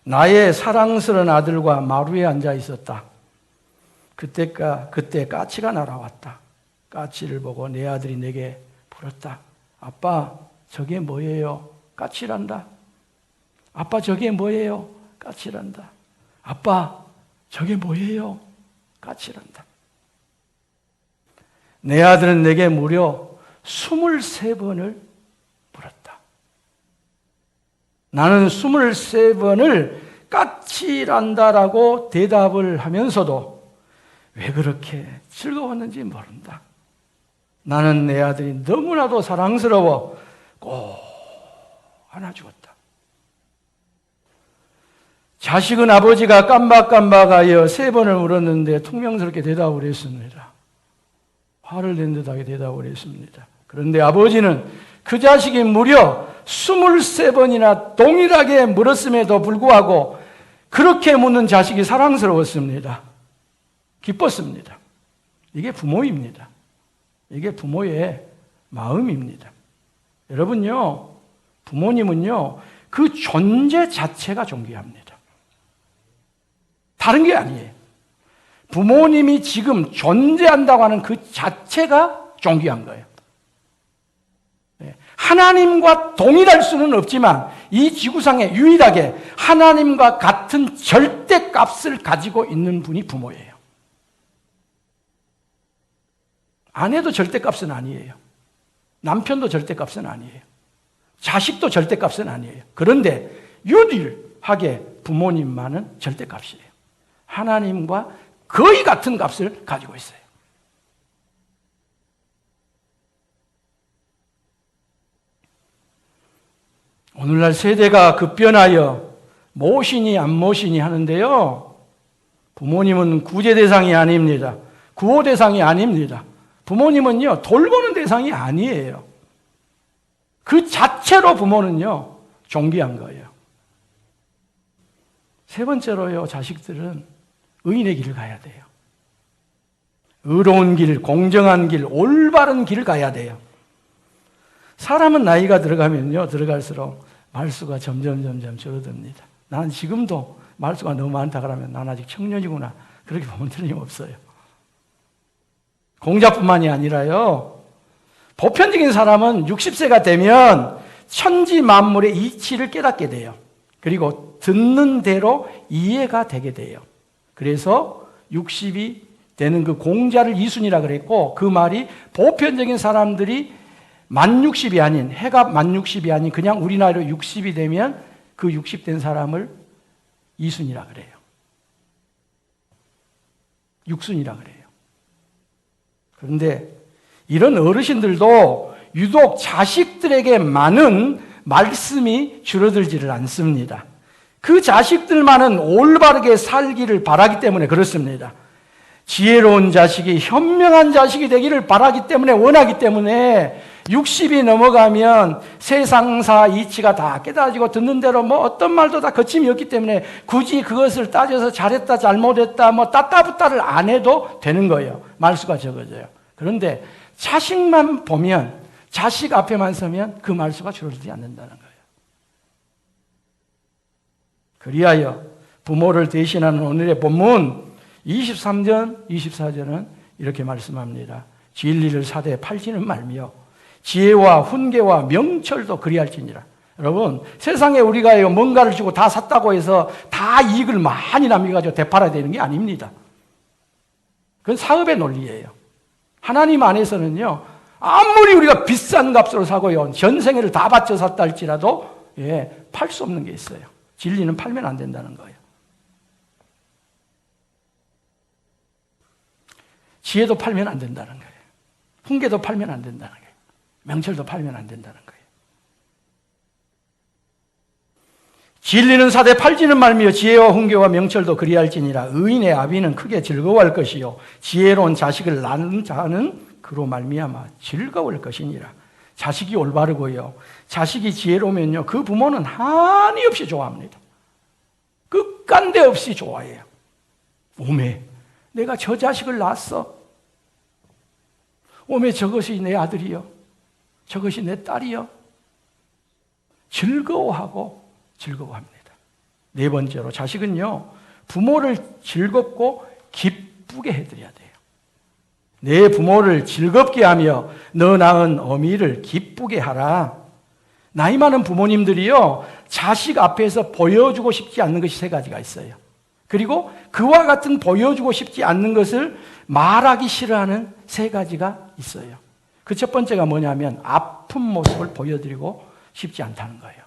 S1: 나의 사랑스러운 아들과 마루에 앉아 있었다. 그때 까치가 날아왔다. 까치를 보고 내 아들이 내게 물었다. 아빠, 저게 뭐예요? 까치란다. 아빠, 저게 뭐예요? 까치란다. 아빠, 저게 뭐예요? 까치란다. 내 아들은 내게 무려 23번을 물었다. 나는 23번을 까치란다라고 대답을 하면서도 왜 그렇게 즐거웠는지 모른다. 나는 내 아들이 너무나도 사랑스러워 꼭 안아주었다. 자식은 아버지가 깜박깜박하여 3번을 물었는데 퉁명스럽게 대답을 했습니다. 화를 낸 듯하게 대답을 했습니다. 그런데 아버지는 그 자식이 무려 23번이나 동일하게 물었음에도 불구하고 그렇게 묻는 자식이 사랑스러웠습니다. 기뻤습니다. 이게 부모입니다. 이게 부모의 마음입니다. 여러분요, 부모님은요, 그 존재 자체가 존귀합니다. 다른 게 아니에요. 부모님이 지금 존재한다고 하는 그 자체가 존귀한 거예요. 하나님과 동일할 수는 없지만 이 지구상에 유일하게 하나님과 같은 절대값을 가지고 있는 분이 부모예요. 아내도 절대값은 아니에요. 남편도 절대값은 아니에요. 자식도 절대값은 아니에요. 그런데 유일하게 부모님만은 절대값이에요. 하나님과 거의 같은 값을 가지고 있어요. 오늘날 세대가 급변하여 모시니 안 모시니 하는데요. 부모님은 구제 대상이 아닙니다. 구호 대상이 아닙니다. 부모님은요, 돌보는 대상이 아니에요. 그 자체로 부모는요, 존귀한 거예요. 세 번째로요, 자식들은 의인의 길을 가야 돼요. 의로운 길, 공정한 길, 올바른 길을 가야 돼요. 사람은 나이가 들어가면요, 들어갈수록 말수가 점점 줄어듭니다. 나는 지금도 말수가 너무 많다 그러면 난 아직 청년이구나. 그렇게 보면 틀림없어요. 공자뿐만이 아니라요, 보편적인 사람은 60세가 되면 천지 만물의 이치를 깨닫게 돼요. 그리고 듣는 대로 이해가 되게 돼요. 그래서 60이 되는 그 공자를 이순이라 그랬고, 그 말이 보편적인 사람들이 만 60이 아닌, 해가 만 60이 아닌 그냥 우리 나이로 60이 되면 그 60 된 사람을 이순이라 그래요. 육순이라 그래요. 그런데 이런 어르신들도 유독 자식들에게 많은 말씀이 줄어들지를 않습니다. 그 자식들만은 올바르게 살기를 바라기 때문에 그렇습니다. 지혜로운 자식이 현명한 자식이 되기를 바라기 때문에, 원하기 때문에 60이 넘어가면 세상사 이치가 다 깨달아지고 듣는 대로 뭐 어떤 말도 다 거침이 없기 때문에 굳이 그것을 따져서 잘했다 잘못했다 뭐 따따붙다를 안 해도 되는 거예요. 말수가 적어져요. 그런데 자식만 보면, 자식 앞에만 서면 그 말수가 줄어들지 않는다는 거예요. 그리하여 부모를 대신하는 오늘의 본문 23절, 24절은 이렇게 말씀합니다. 진리를 사되 팔지는 말며 지혜와 훈계와 명철도 그리할지니라. 여러분, 세상에 우리가 뭔가를 주고 다 샀다고 해서 다 이익을 많이 남겨가지고 되팔아야 되는 게 아닙니다. 그건 사업의 논리예요. 하나님 안에서는요, 아무리 우리가 비싼 값으로 사고요, 전생애를 다 바쳐 샀다 할지라도 팔 수 없는 게 있어요. 진리는 팔면 안 된다는 거예요. 지혜도 팔면 안 된다는 거예요. 훈계도 팔면 안 된다는 거예요. 명철도 팔면 안 된다는 거예요. 진리는 사되 팔지는 말며 지혜와 훈계와 명철도 그리할지니라. 의인의 아비는 크게 즐거워할 것이요 지혜로운 자식을 낳는 자는 그로 말미암아 즐거울 것이니라. 자식이 올바르고요, 자식이 지혜로우면요, 그 부모는 한이 없이 좋아합니다. 끝간데 없이 좋아해요. 오메, 내가 저 자식을 낳았어. 오메, 저것이 내 아들이요, 저것이 내 딸이요. 즐거워합니다. 네 번째로, 자식은요, 부모를 즐겁고 기쁘게 해드려야 돼요. 내 부모를 즐겁게 하며 너 낳은 어미를 기쁘게 하라. 나이 많은 부모님들이요, 자식 앞에서 보여주고 싶지 않는 것이 세 가지가 있어요. 그리고 그와 같은 보여주고 싶지 않는 것을 말하기 싫어하는 세 가지가 있어요. 그 첫 번째가 뭐냐면 아픈 모습을 보여드리고 싶지 않다는 거예요.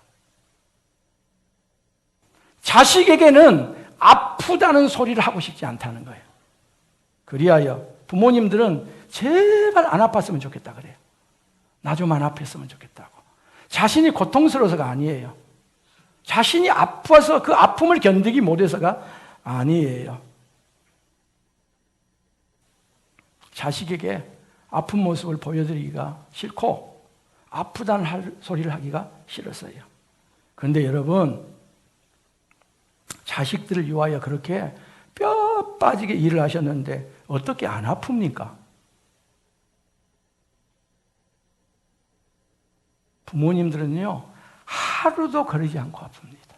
S1: 자식에게는 아프다는 소리를 하고 싶지 않다는 거예요. 그리하여 부모님들은 제발 안 아팠으면 좋겠다 그래요. 나 좀 안 아팠으면 좋겠다고. 자신이 고통스러워서가 아니에요. 자신이 아파서 그 아픔을 견디기 못해서가 아니에요. 자식에게 아픈 모습을 보여드리기가 싫고 아프다는 소리를 하기가 싫었어요. 그런데 여러분, 자식들을 위하여 그렇게 뼈 빠지게 일을 하셨는데 어떻게 안 아픕니까? 부모님들은요, 하루도 거르지 않고 아픕니다.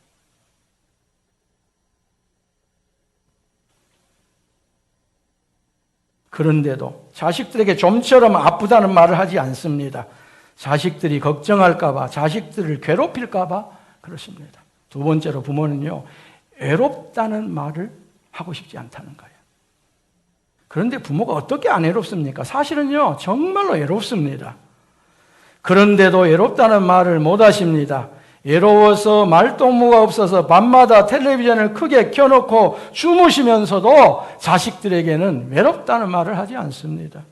S1: 그런데도 자식들에게 좀처럼 아프다는 말을 하지 않습니다. 자식들이 걱정할까봐, 자식들을 괴롭힐까봐 그렇습니다. 두 번째로 부모는요, 외롭다는 말을 하고 싶지 않다는 거예요. 그런데 부모가 어떻게 안 외롭습니까? 사실은요, 정말로 외롭습니다. 그런데도 외롭다는 말을 못 하십니다. 외로워서 말동무가 없어서 밤마다 텔레비전을 크게 켜놓고 주무시면서도 자식들에게는 외롭다는 말을 하지 않습니다.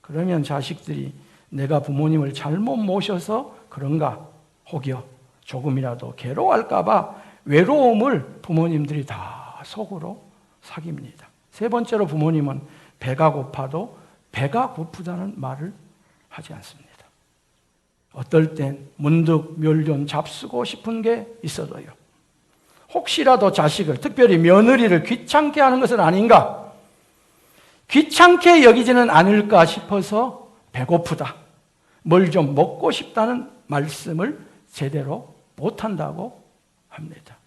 S1: 그러면 자식들이 내가 부모님을 잘못 모셔서 그런가 혹여 조금이라도 괴로워할까봐 외로움을 부모님들이 다 속으로 사깁니다. 세 번째로 부모님은 배가 고파도 배가 고프다는 말을 하지 않습니다. 어떨 땐 문득 멸련 잡수고 싶은 게 있어도요. 혹시라도 자식을, 특별히 며느리를 귀찮게 하는 것은 아닌가? 귀찮게 여기지는 않을까 싶어서 배고프다, 뭘 좀 먹고 싶다는 말씀을 제대로 못한다고 합니다.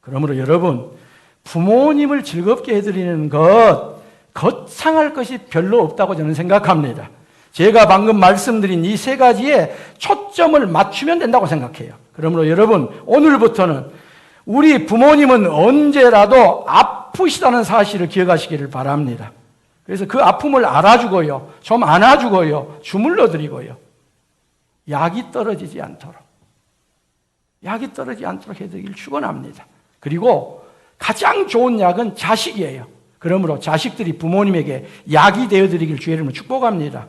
S1: 그러므로 여러분, 부모님을 즐겁게 해드리는 것, 거창할 것이 별로 없다고 저는 생각합니다. 제가 방금 말씀드린 이 세 가지에 초점을 맞추면 된다고 생각해요. 그러므로 여러분, 오늘부터는 우리 부모님은 언제라도 아프시다는 사실을 기억하시기를 바랍니다. 그래서 그 아픔을 알아주고요, 좀 안아주고요, 주물러드리고요, 약이 떨어지지 않도록 해드리길 축원합니다. 그리고 가장 좋은 약은 자식이에요. 그러므로 자식들이 부모님에게 약이 되어드리길 주의 이름으로 축복합니다.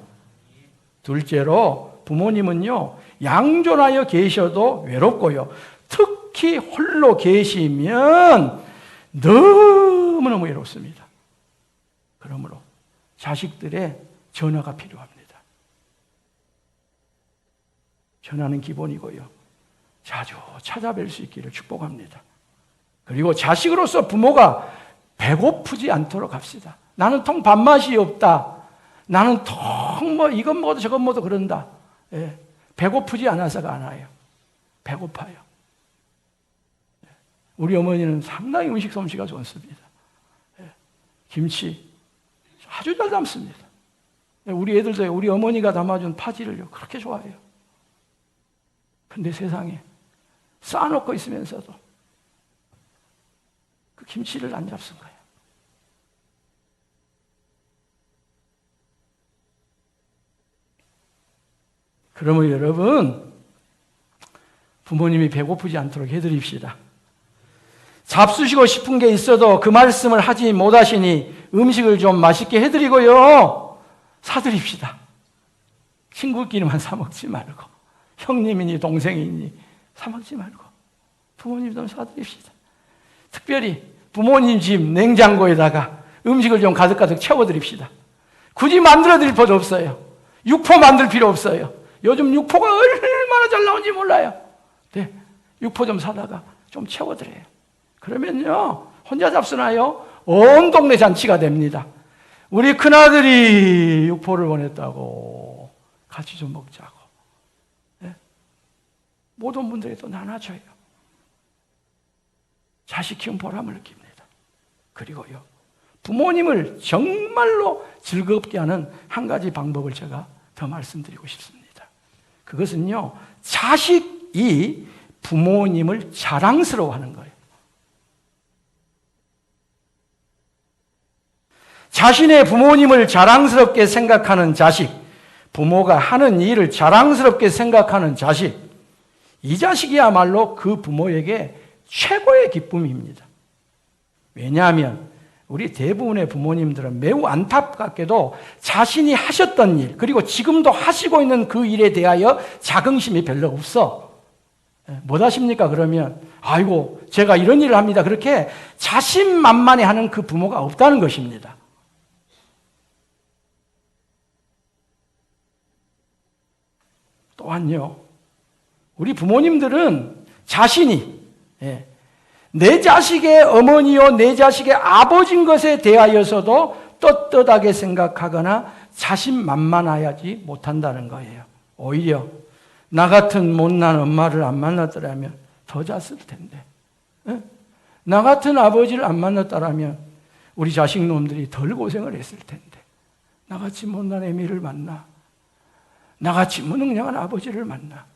S1: 둘째로, 부모님은요, 양존하여 계셔도 외롭고요, 특히 홀로 계시면 너무너무 외롭습니다. 그러므로 자식들의 전화가 필요합니다. 전화는 기본이고요, 자주 찾아뵐 수 있기를 축복합니다. 그리고 자식으로서 부모가 배고프지 않도록 합시다. 나는 통 밥맛이 없다, 나는 통 이건 먹어도 저건 먹어도 그런다. 예, 배고프지 않아서가 아니에요. 배고파요. 우리 어머니는 상당히 음식 솜씨가 좋습니다. 예, 김치 아주 잘 담습니다. 예, 우리 애들도 우리 어머니가 담아준 파지를요, 그렇게 좋아해요. 근데 세상에 쌓아놓고 있으면서도 그 김치를 안 잡순 거예요. 그러면 여러분, 부모님이 배고프지 않도록 해드립시다. 잡수시고 싶은 게 있어도 그 말씀을 하지 못하시니 음식을 좀 맛있게 해드리고요, 사드립시다. 친구끼리만 사먹지 말고, 형님이니 동생이니 사먹지 말고 부모님 좀 사드립시다. 특별히 부모님 집 냉장고에다가 음식을 좀 가득가득 채워드립시다. 굳이 만들어드릴 필요도 없어요. 육포 만들 필요 없어요. 요즘 육포가 얼마나 잘 나오는지 몰라요. 네, 육포 좀 사다가 좀 채워드려요. 그러면요, 혼자 잡수나요? 온 동네 잔치가 됩니다. 우리 큰아들이 육포를 원했다고 같이 좀 먹자고. 네? 모든 분들이 또 나눠줘요. 자식 키운 보람을 느낍니다. 그리고요, 부모님을 정말로 즐겁게 하는 한 가지 방법을 제가 더 말씀드리고 싶습니다. 그것은요, 자식이 부모님을 자랑스러워하는 거예요. 자신의 부모님을 자랑스럽게 생각하는 자식, 부모가 하는 일을 자랑스럽게 생각하는 자식, 이 자식이야말로 그 부모에게 최고의 기쁨입니다. 왜냐하면 우리 대부분의 부모님들은 매우 안타깝게도 자신이 하셨던 일, 그리고 지금도 하시고 있는 그 일에 대하여 자긍심이 별로 없어. 못 하십니까? 그러면 아이고 제가 이런 일을 합니다, 그렇게 자신만만해 하는 그 부모가 없다는 것입니다. 또한요, 우리 부모님들은 자신이 내 자식의 어머니요 내 자식의 아버지인 것에 대하여서도 떳떳하게 생각하거나 자신만만하지 못한다는 거예요. 오히려 나 같은 못난 엄마를 안 만났더라면 더 잤을 텐데, 나 같은 아버지를 안 만났더라면 우리 자식놈들이 덜 고생을 했을 텐데, 나같이 못난 애미를 만나, 나같이 무능력한 아버지를 만나,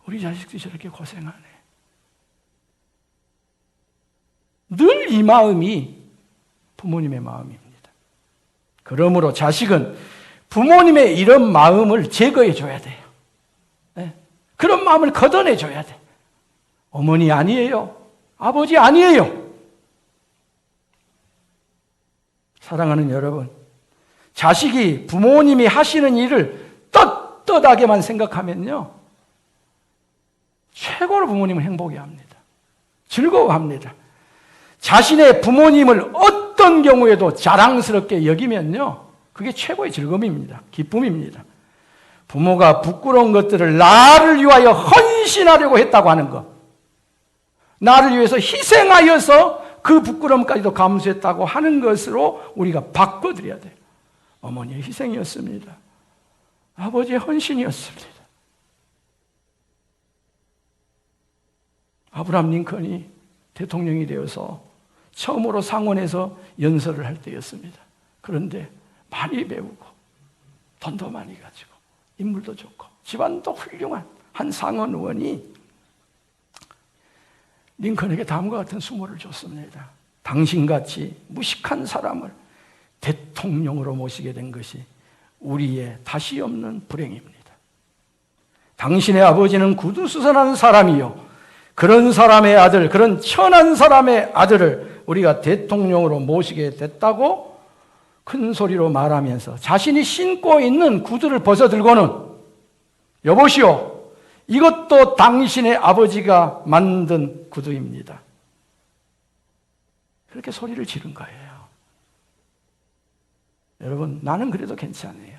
S1: 우리 자식들이 저렇게 고생하네. 늘 이 마음이 부모님의 마음입니다. 그러므로 자식은 부모님의 이런 마음을 제거해 줘야 돼요. 그런 마음을 걷어내 줘야 돼. 어머니 아니에요. 아버지 아니에요. 사랑하는 여러분, 자식이 부모님이 하시는 일을 떳떳하게만 생각하면요, 최고로 부모님은 행복해합니다. 즐거워합니다. 자신의 부모님을 어떤 경우에도 자랑스럽게 여기면요, 그게 최고의 즐거움입니다. 기쁨입니다. 부모가 부끄러운 것들을 나를 위하여 헌신하려고 했다고 하는 것, 나를 위해서 희생하여서 그 부끄러움까지도 감수했다고 하는 것으로 우리가 바꿔드려야 돼요. 어머니의 희생이었습니다. 아버지의 헌신이었습니다. 아브라함 링컨이 대통령이 되어서 처음으로 상원에서 연설을 할 때였습니다. 그런데 많이 배우고 돈도 많이 가지고 인물도 좋고 집안도 훌륭한 한 상원 의원이 링컨에게 다음과 같은 수모를 줬습니다. 당신같이 무식한 사람을 대통령으로 모시게 된 것이 우리의 다시 없는 불행입니다. 당신의 아버지는 구두수선한 사람이요, 그런 사람의 아들, 그런 천한 사람의 아들을 우리가 대통령으로 모시게 됐다고 큰 소리로 말하면서 자신이 신고 있는 구두를 벗어들고는, 여보시오, 이것도 당신의 아버지가 만든 구두입니다. 그렇게 소리를 지른 거예요. 여러분, 나는 그래도 괜찮아요.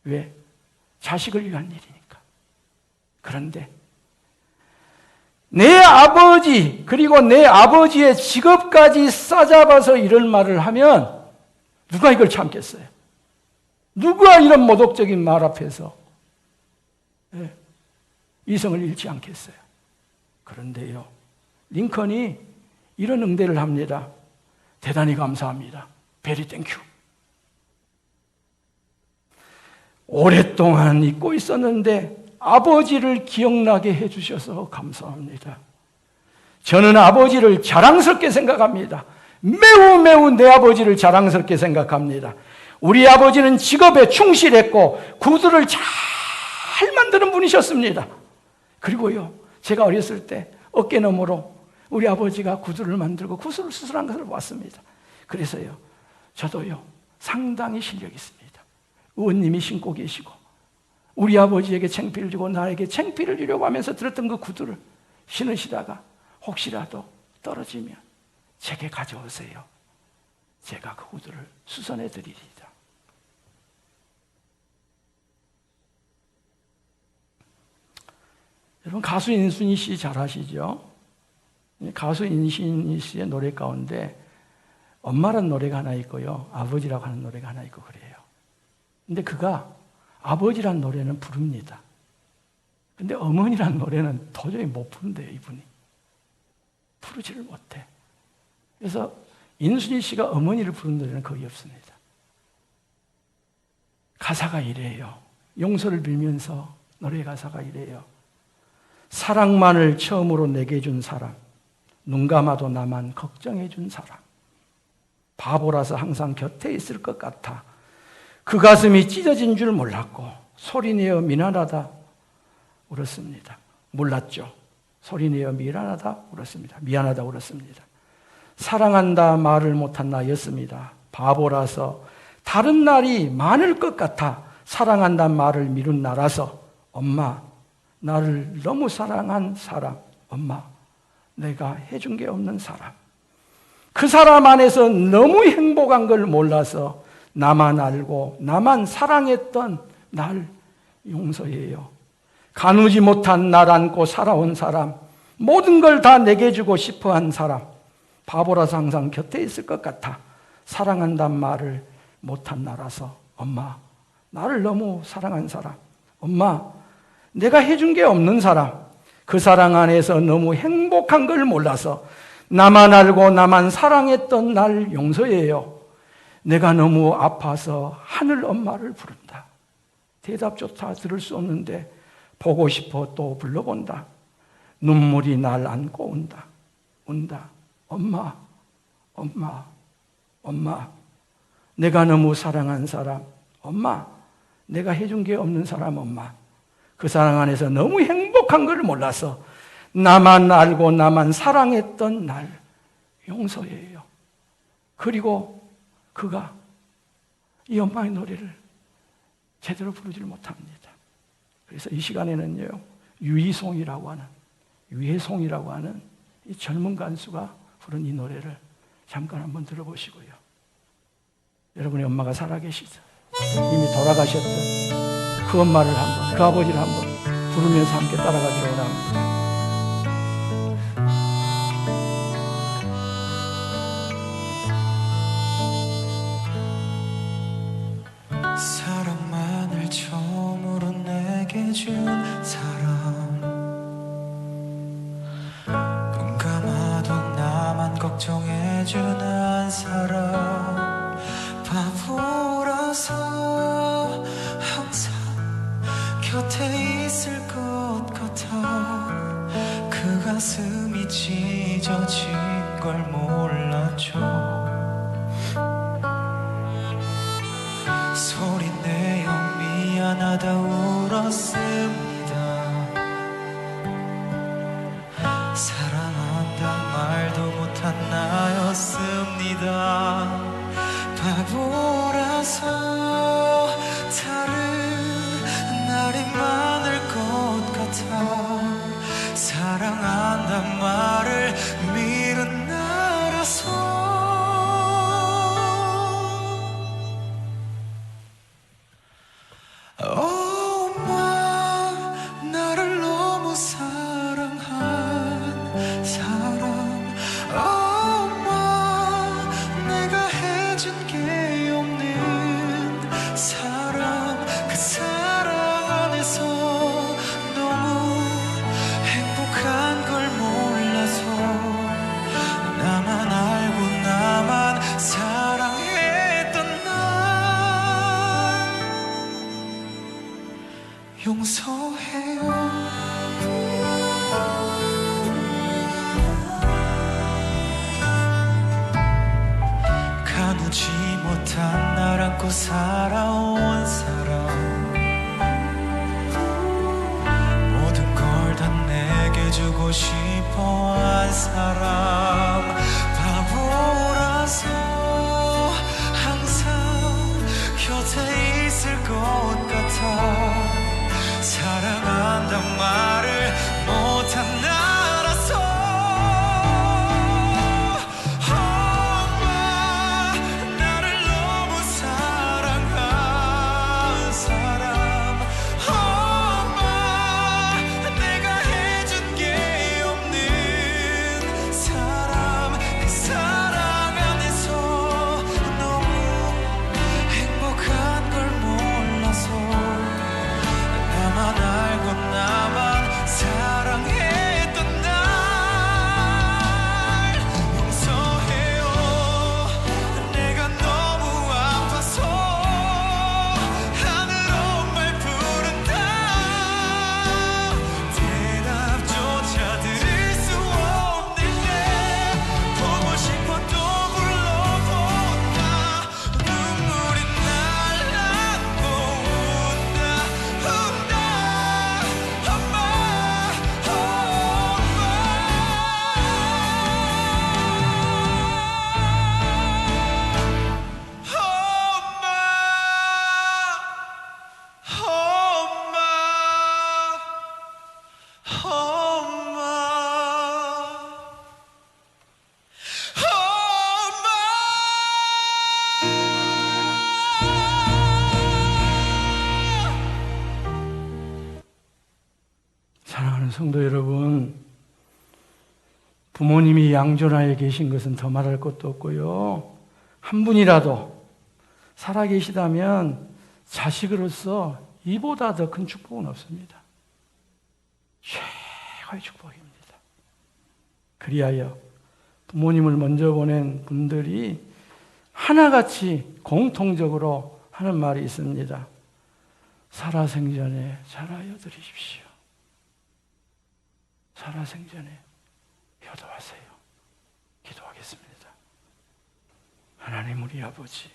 S1: 왜? 자식을 위한 일이니까. 그런데 내 아버지, 그리고 내 아버지의 직업까지 싸잡아서 이런 말을 하면 누가 이걸 참겠어요? 누가 이런 모독적인 말 앞에서 이성을 잃지 않겠어요? 그런데요, 링컨이 이런 응대를 합니다. 대단히 감사합니다. 베리 땡큐. 오랫동안 잊고 있었는데 아버지를 기억나게 해주셔서 감사합니다. 저는 아버지를 자랑스럽게 생각합니다. 매우 내 아버지를 자랑스럽게 생각합니다. 우리 아버지는 직업에 충실했고 구두를 잘 만드는 분이셨습니다. 그리고요, 제가 어렸을 때 어깨너머로 우리 아버지가 구두를 만들고 구두를 수술한 것을 봤습니다. 그래서요, 저도요 상당히 실력이 있습니다. 의원님이 신고 계시고 우리 아버지에게 창피를 주고 나에게 창피를 주려고 하면서 들었던 그 구두를 신으시다가 혹시라도 떨어지면 제게 가져오세요. 제가 그 구두를 수선해 드리리다. 여러분, 가수 인순이 씨 잘 아시죠? 가수 인순이 씨의 노래 가운데 엄마라는 노래가 하나 있고요, 아버지라고 하는 노래가 하나 있고 그래요. 근데 그가 아버지란 노래는 부릅니다. 근데 어머니란 노래는 도저히 못 부른대요, 이분이. 부르지를 못해. 그래서 인순이 씨가 어머니를 부른 노래는 거의 없습니다. 가사가 이래요. 용서를 빌면서 노래 가사가 이래요. 사랑만을 처음으로 내게 준 사람, 눈 감아도 나만 걱정해 준 사람, 바보라서 항상 곁에 있을 것 같아 그 가슴이 찢어진 줄 몰랐고 소리내어 미안하다 울었습니다. 몰랐죠. 소리내어 미안하다 울었습니다. 사랑한다 말을 못한 나였습니다. 바보라서 다른 날이 많을 것 같아 사랑한다는 말을 미룬 나라서 엄마, 나를 너무 사랑한 사람, 엄마, 내가 해준 게 없는 사람, 그 사람 안에서 너무 행복한 걸 몰라서 나만 알고 나만 사랑했던 날 용서해요. 가누지 못한 날 안고 살아온 사람, 모든 걸 다 내게 주고 싶어한 사람, 바보라서 항상 곁에 있을 것 같아 사랑한단 말을 못한 나라서 엄마, 나를 너무 사랑한 사람, 엄마, 내가 해준 게 없는 사람, 그 사랑 안에서 너무 행복한 걸 몰라서 나만 알고 나만 사랑했던 날 용서해요. 내가 너무 아파서 하늘 엄마를 부른다. 대답조차 들을 수 없는데 보고 싶어 또 불러본다. 눈물이 날 안고 온다. 온다. 엄마, 엄마, 엄마. 내가 너무 사랑한 사람, 엄마. 내가 해준 게 없는 사람, 엄마. 그 사랑 안에서 너무 행복한 걸 몰라서 나만 알고 나만 사랑했던 날 용서해요. 그리고 그가 이 엄마의 노래를 제대로 부르지를 못합니다. 그래서 이 시간에는요, 유희송이라고 하는 이 젊은 간수가 부른 이 노래를 잠깐 한번 들어보시고요. 여러분의 엄마가 살아계시죠? 이미 돌아가셨던 그 엄마를 한번, 그 아버지를 한번 부르면서 함께 따라가기를 원합니다.
S5: 사랑만을 처음으로 내게 준 사람, 눈 감아도 나만 걱정해주는 사람, 바보라서 항상 곁에 있을 것 같아 그 가슴이 찢어진 걸 몰랐죠. 소리내어 미안하다 울었습니다. 사랑한다 말도 못한 나였습니다. 바보라서 다른 날이 많을 것 같아 사랑한단 말을 미룬 나라서 엄마, 나를 너무 사랑한 사람, 엄마, 내가 해준 게 없는 사람, 그 사랑 안에서 너무 행복한 걸 몰라서 나만 알고 나만 사랑했던 날 용서해요. 가누지 못한 날 안고 살아온 사람, 모든 걸 다 내게 주고 싶어 한 사람, 바보라서 항상 곁에 있을 것 같아 사랑한단 말을 못한 나라서 엄마, 나를 너무 사랑한 사람, 엄마, 내가 해준 게 없는 사람, 그 사랑 안에서 너무 행복한 걸 몰라서 나만 알고 나만
S1: 사랑하는 성도 여러분, 부모님이 양존하에 계신 것은 더 말할 것도 없고요. 한 분이라도 살아계시다면 자식으로서 이보다 더 큰 축복은 없습니다. 최고의 축복입니다. 그리하여 부모님을 먼저 보낸 분들이 하나같이 공통적으로 하는 말이 있습니다. 살아생전에 잘하여 드리십시오. 살아생전에 효도하세요. 기도하겠습니다. 하나님 우리 아버지,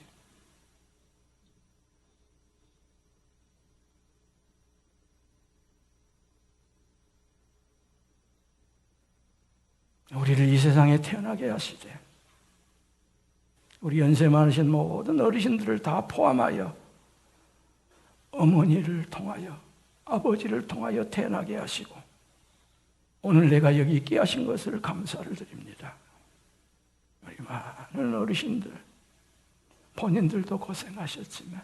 S1: 우리를 이 세상에 태어나게 하시되 우리 연세 많으신 모든 어르신들을 다 포함하여 어머니를 통하여 아버지를 통하여 태어나게 하시고 오늘 내가 여기 있게 하신 것을 감사를 드립니다. 우리 많은 어르신들 본인들도 고생하셨지만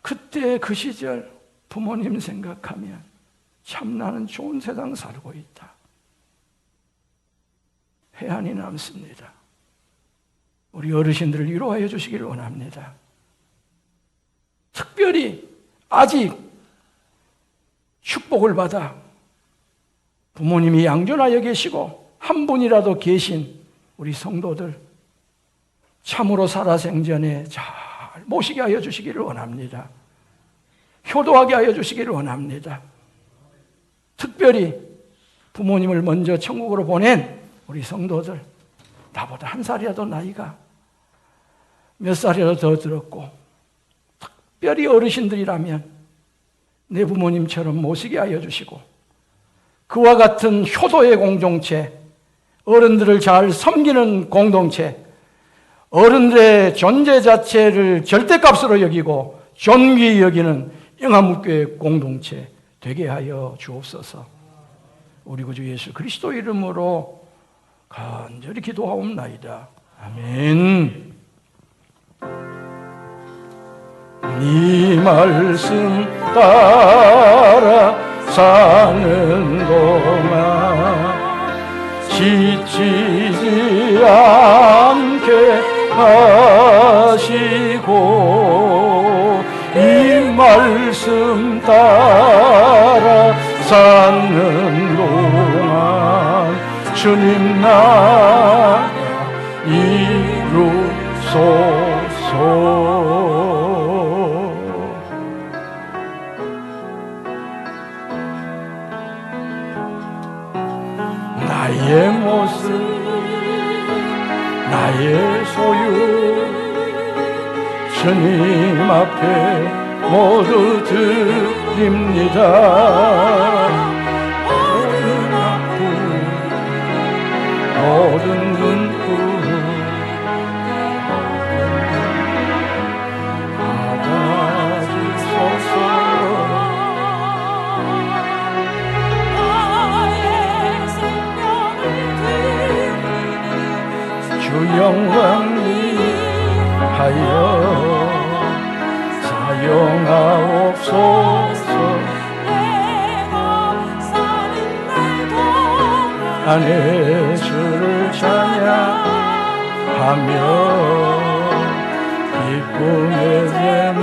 S1: 그때 그 시절 부모님 생각하면 참 나는 좋은 세상 살고 있다. 해안이 남습니다. 우리 어르신들을 위로하여 주시기를 원합니다. 특별히 아직 축복을 받아 부모님이 양존하여 계시고 한 분이라도 계신 우리 성도들 참으로 살아생전에 잘 모시게 하여 주시기를 원합니다. 효도하게 하여 주시기를 원합니다. 특별히 부모님을 먼저 천국으로 보낸 우리 성도들, 나보다 한 살이라도 나이가 몇 살이라도 더 들었고 특별히 어르신들이라면 내 부모님처럼 모시게 하여 주시고 그와 같은 효도의 공동체, 어른들을 잘 섬기는 공동체, 어른들의 존재 자체를 절대값으로 여기고 존귀히 여기는 영화묵교의 공동체 되게 하여 주옵소서. 우리 구주 예수 그리스도 이름으로 간절히 기도하옵나이다. 아멘. 네 말씀 따라 사는 동안 지치지 않게 하시고 이 말씀 따라 사는 동안 주님 나라 이루소서. 나의 모습, 나의 소유 주님 앞에 모두 드립니다. 모든 아픔, 모든 눈물 받아주소서. 주 영광 위하여 사용하옵소서. 안에 주를 찬양하며 기쁨의 재물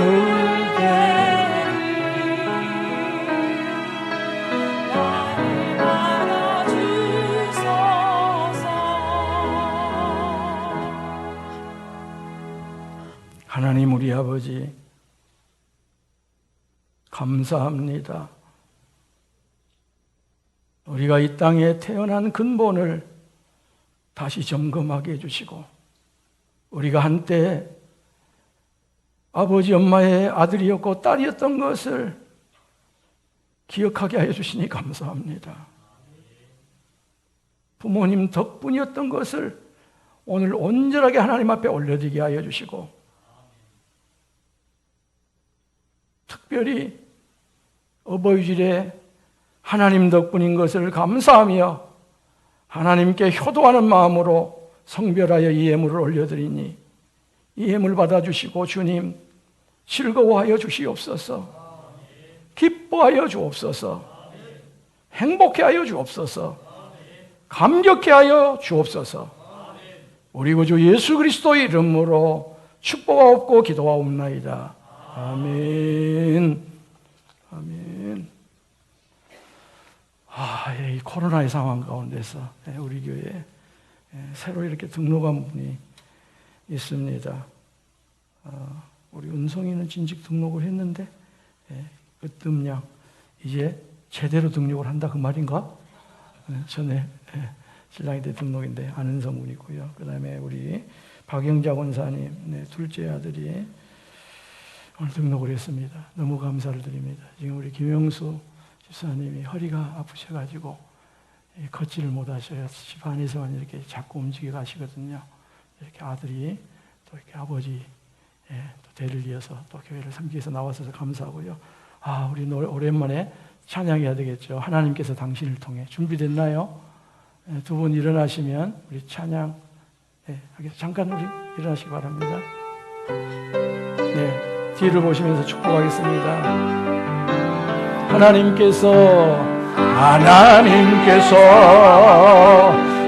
S1: 하나님 우리 아버지 감사합니다. 우리가 이 땅에 태어난 근본을 다시 점검하게 해주시고 우리가 한때 아버지 엄마의 아들이었고 딸이었던 것을 기억하게 하여 주시니 감사합니다. 부모님 덕분이었던 것을 오늘 온전하게 하나님 앞에 올려드리게 하여 주시고 특별히 어버이질에 하나님 덕분인 것을 감사하며 하나님께 효도하는 마음으로 성별하여 이 예물을 올려드리니 이 예물 받아주시고 주님 즐거워하여 주시옵소서. 기뻐하여 주옵소서. 행복해 하여 주옵소서. 감격해 하여 주옵소서. 우리 구주 예수 그리스도의 이름으로 축복하옵고 기도하옵나이다. 아멘. 아멘. 이 코로나의 상황 가운데서 우리 교회에 새로 이렇게 등록한 분이 있습니다. 우리 은송이는 진직 등록을 했는데 으뜸양 이제 제대로 등록을 한다 그 말인가? 전에 신랑이 때 등록인데 안은성 군이고요. 그 다음에 우리 박영자 권사님 둘째 아들이 오늘 등록을 했습니다. 너무 감사를 드립니다. 지금 우리 김영수 집사님이 허리가 아프셔가지고 걷지를 못하셔요. 집 안에서만 이렇게 자꾸 움직여 가시거든요. 이렇게 아들이 또 이렇게 아버지 또 대를 이어서 또 교회를 섬기기 위해서 나와서 감사하고요. 우리 오랜만에 찬양해야 되겠죠. 하나님께서 당신을 통해. 준비됐나요? 두 분 일어나시면 우리 찬양 잠깐 우리 일어나시기 바랍니다. 뒤를 보시면서 축복하겠습니다. 하나님께서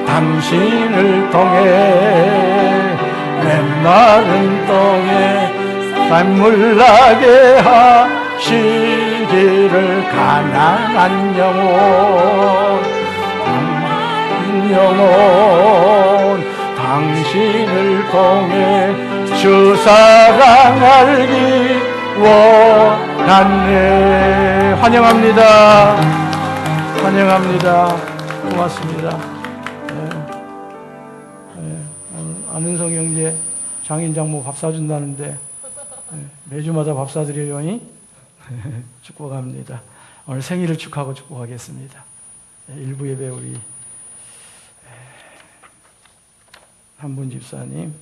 S1: 당신을 통해 메마른 땅에 샘물나게 하시기를 가난한 영혼 당신을 통해 주 사랑 알기 원하네. 환영합니다. 환영합니다. 고맙습니다. 안은성 형제 장인 장모 밥 사준다는데 매주마다 밥 사드려요. 축복합니다. 오늘 생일을 축하하고 축복하겠습니다. 일부 예배 우리 한분 집사님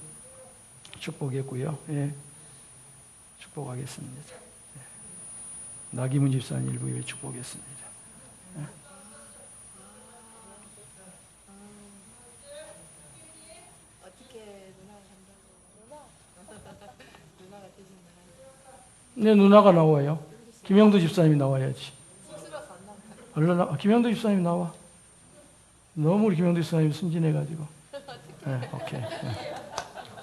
S1: 축복했고요. 축복하겠습니다. 나기문 집사님 일부 예배 축복했습니다. 네, 누나가 나와요. 김영도 집사님이 나와야지. 얼른 나. 김영도 집사님 나와. 너무 우리 김영도 집사님 순진해가지고. 오케이.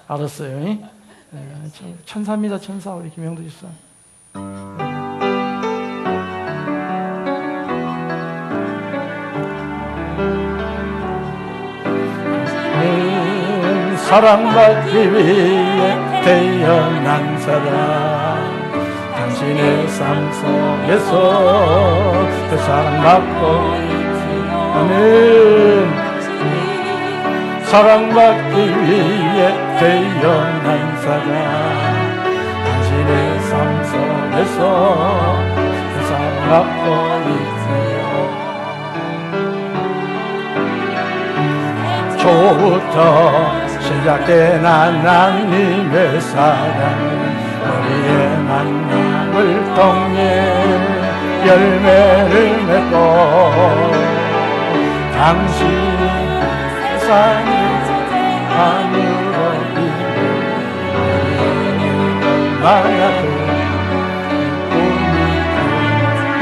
S1: 알았어요. 천사입니다, 천사 우리 김영도 집사님. 사랑받기 위해 태어난 사람 당신의 삶 속에서 그 사랑받고 아멘. 사랑받기 위해 태어난 사람 당신의 삶 속에서 그 사랑받고 있어요. 초부터 시작된 하나님의 사랑은 우리의 만남을 통해 열매를 맺고 당신이 세상을 안으로 이끌 만약을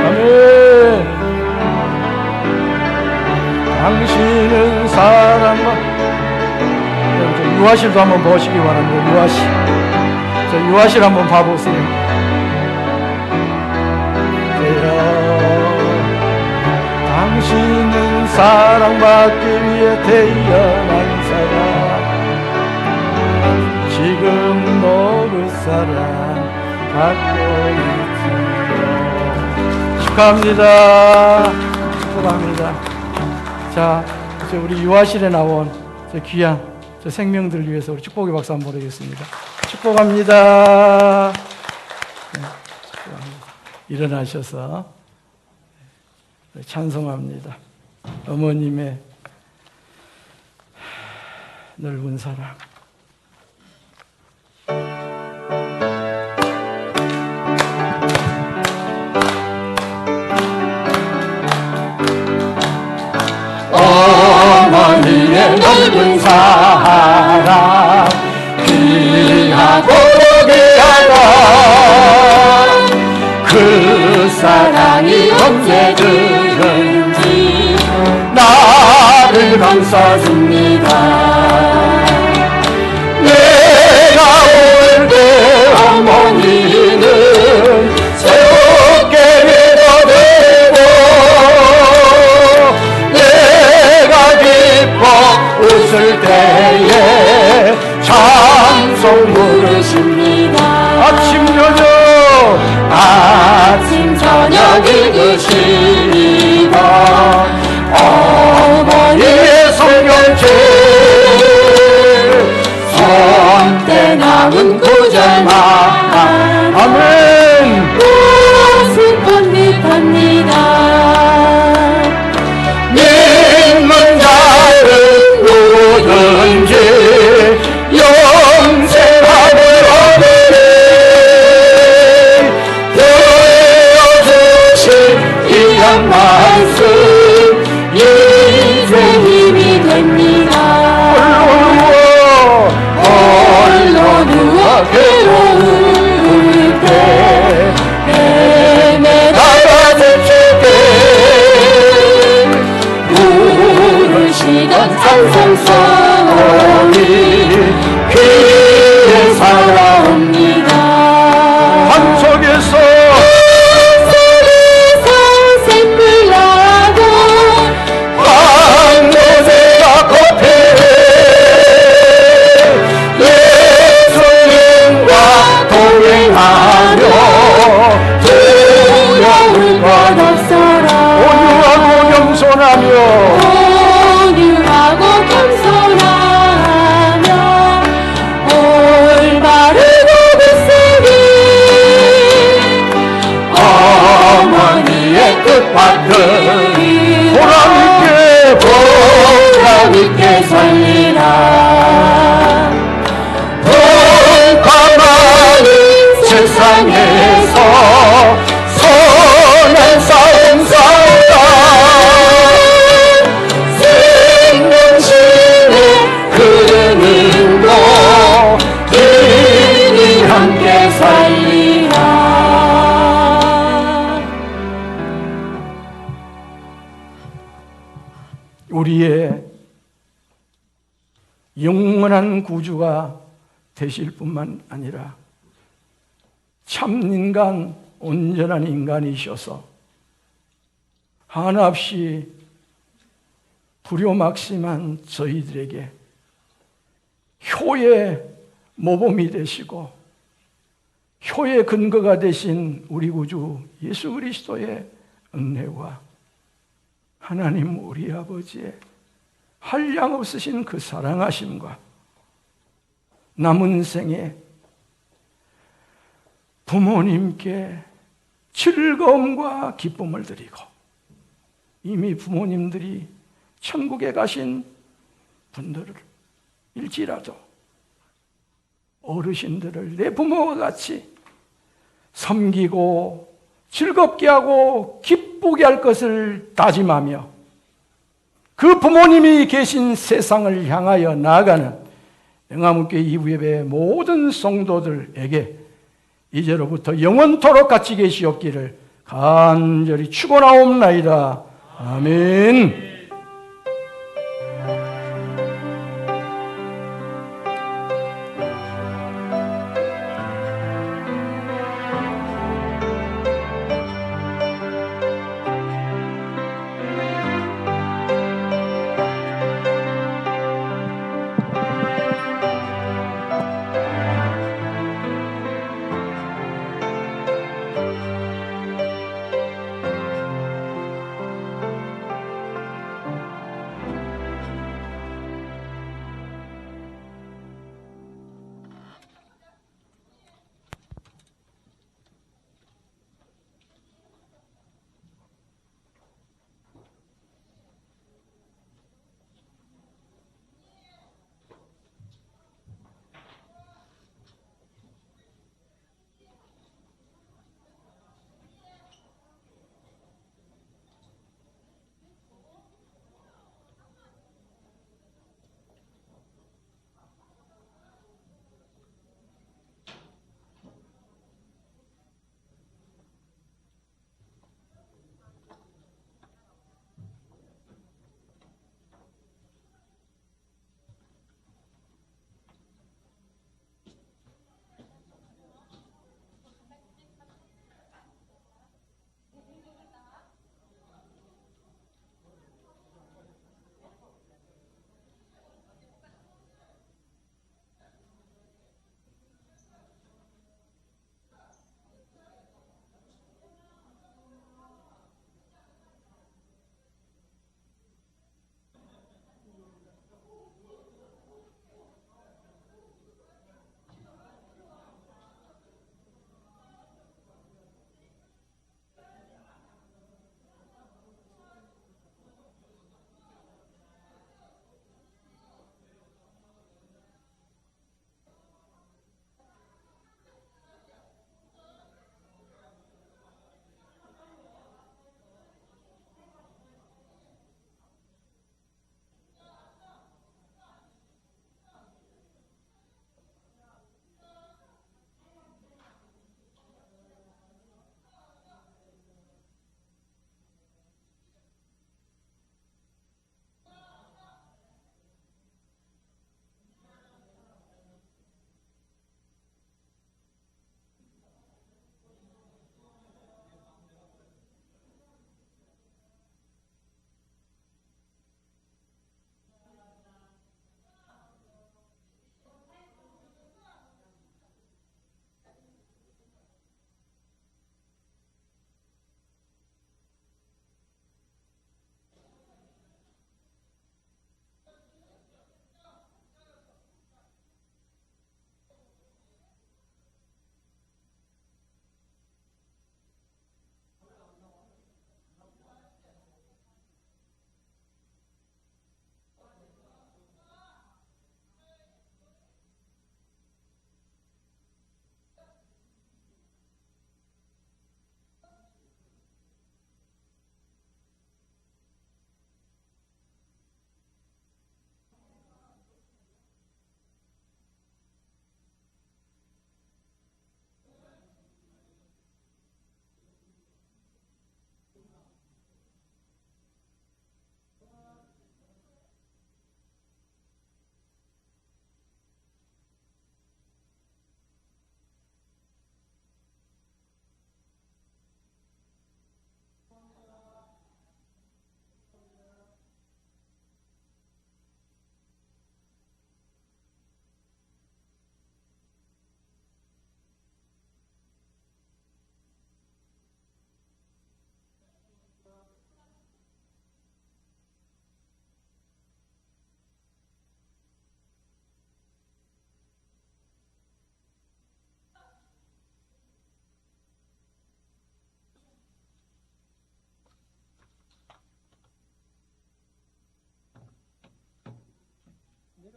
S1: 아멘. 당신은 사랑과 유아실도 한번 보시기 바랍니다. 유아실. 유아실 한번 봐보세요. 당신은 사랑받기 위해 태어난 사람 지금도 그 사랑 받고 있지요. 축하합니다. 축복합니다. 자, 이제 우리 유아실에 나온 귀한 생명들을 위해서 우리 축복의 박수 한번 보내겠습니다. 축복합니다. 일어나셔서 찬송합니다. 어머님의 넓은 사랑. 어머니의 넓은 사랑 귀하고 귀하다. 그 사랑이 언제든지
S2: 주님을 감싸줍니다.
S1: 내가 올 때 어머니는 새롭게 믿어내고 내가 기뻐 웃을 때에 찬송
S2: 부르십니다.
S1: 아침 저녁
S2: 아침 저녁 읽으시리다. 어머니의 성경책 손때 남은 구절만
S1: 아멘
S2: 슬픔입합니다.
S1: 믿는 자는 누구든지 영생하을 얻으리 되어주신 귀한 말씀
S2: 이제 힘이 됩니다. 홀로 누워 괴로울 때 헤매다가 지칠 때 부르시던 찬송 소리 귀에 살아옵니다.
S1: 한쪽에서
S2: 샘물 나고
S1: 한노새가 겉에 예수님과 동행하며
S2: 두려울 것 없어라.
S1: 온유하고 겸손하며
S2: 온유하고 겸손하며 올바르고 굳세게 어머니의 뜻받들 보람있게 살리라.
S1: 불가마는 세상에서 선한 싸움 싸우다
S2: 생명신의 흐르는 곳 이리 함께 살리라.
S1: 우리의 영원한 구주가 되실 뿐만 아니라 참 인간, 온전한 인간이셔서 한없이 불효막심한 저희들에게 효의 모범이 되시고 효의 근거가 되신 우리 구주 예수 그리스도의 은혜와 하나님 우리 아버지의 한량없으신 그 사랑하심과 남은 생에 부모님께 즐거움과 기쁨을 드리고 이미 부모님들이 천국에 가신 분들을 일지라도 어르신들을 내 부모와 같이 섬기고 즐겁게 하고 기쁘게 할 것을 다짐하며 그 부모님이 계신 세상을 향하여 나아가는 영암교회 이부예배 모든 성도들에게 이제로부터 영원토록 같이 계시옵기를 간절히 축원하옵나이다. 아멘.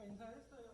S1: 인사했어요.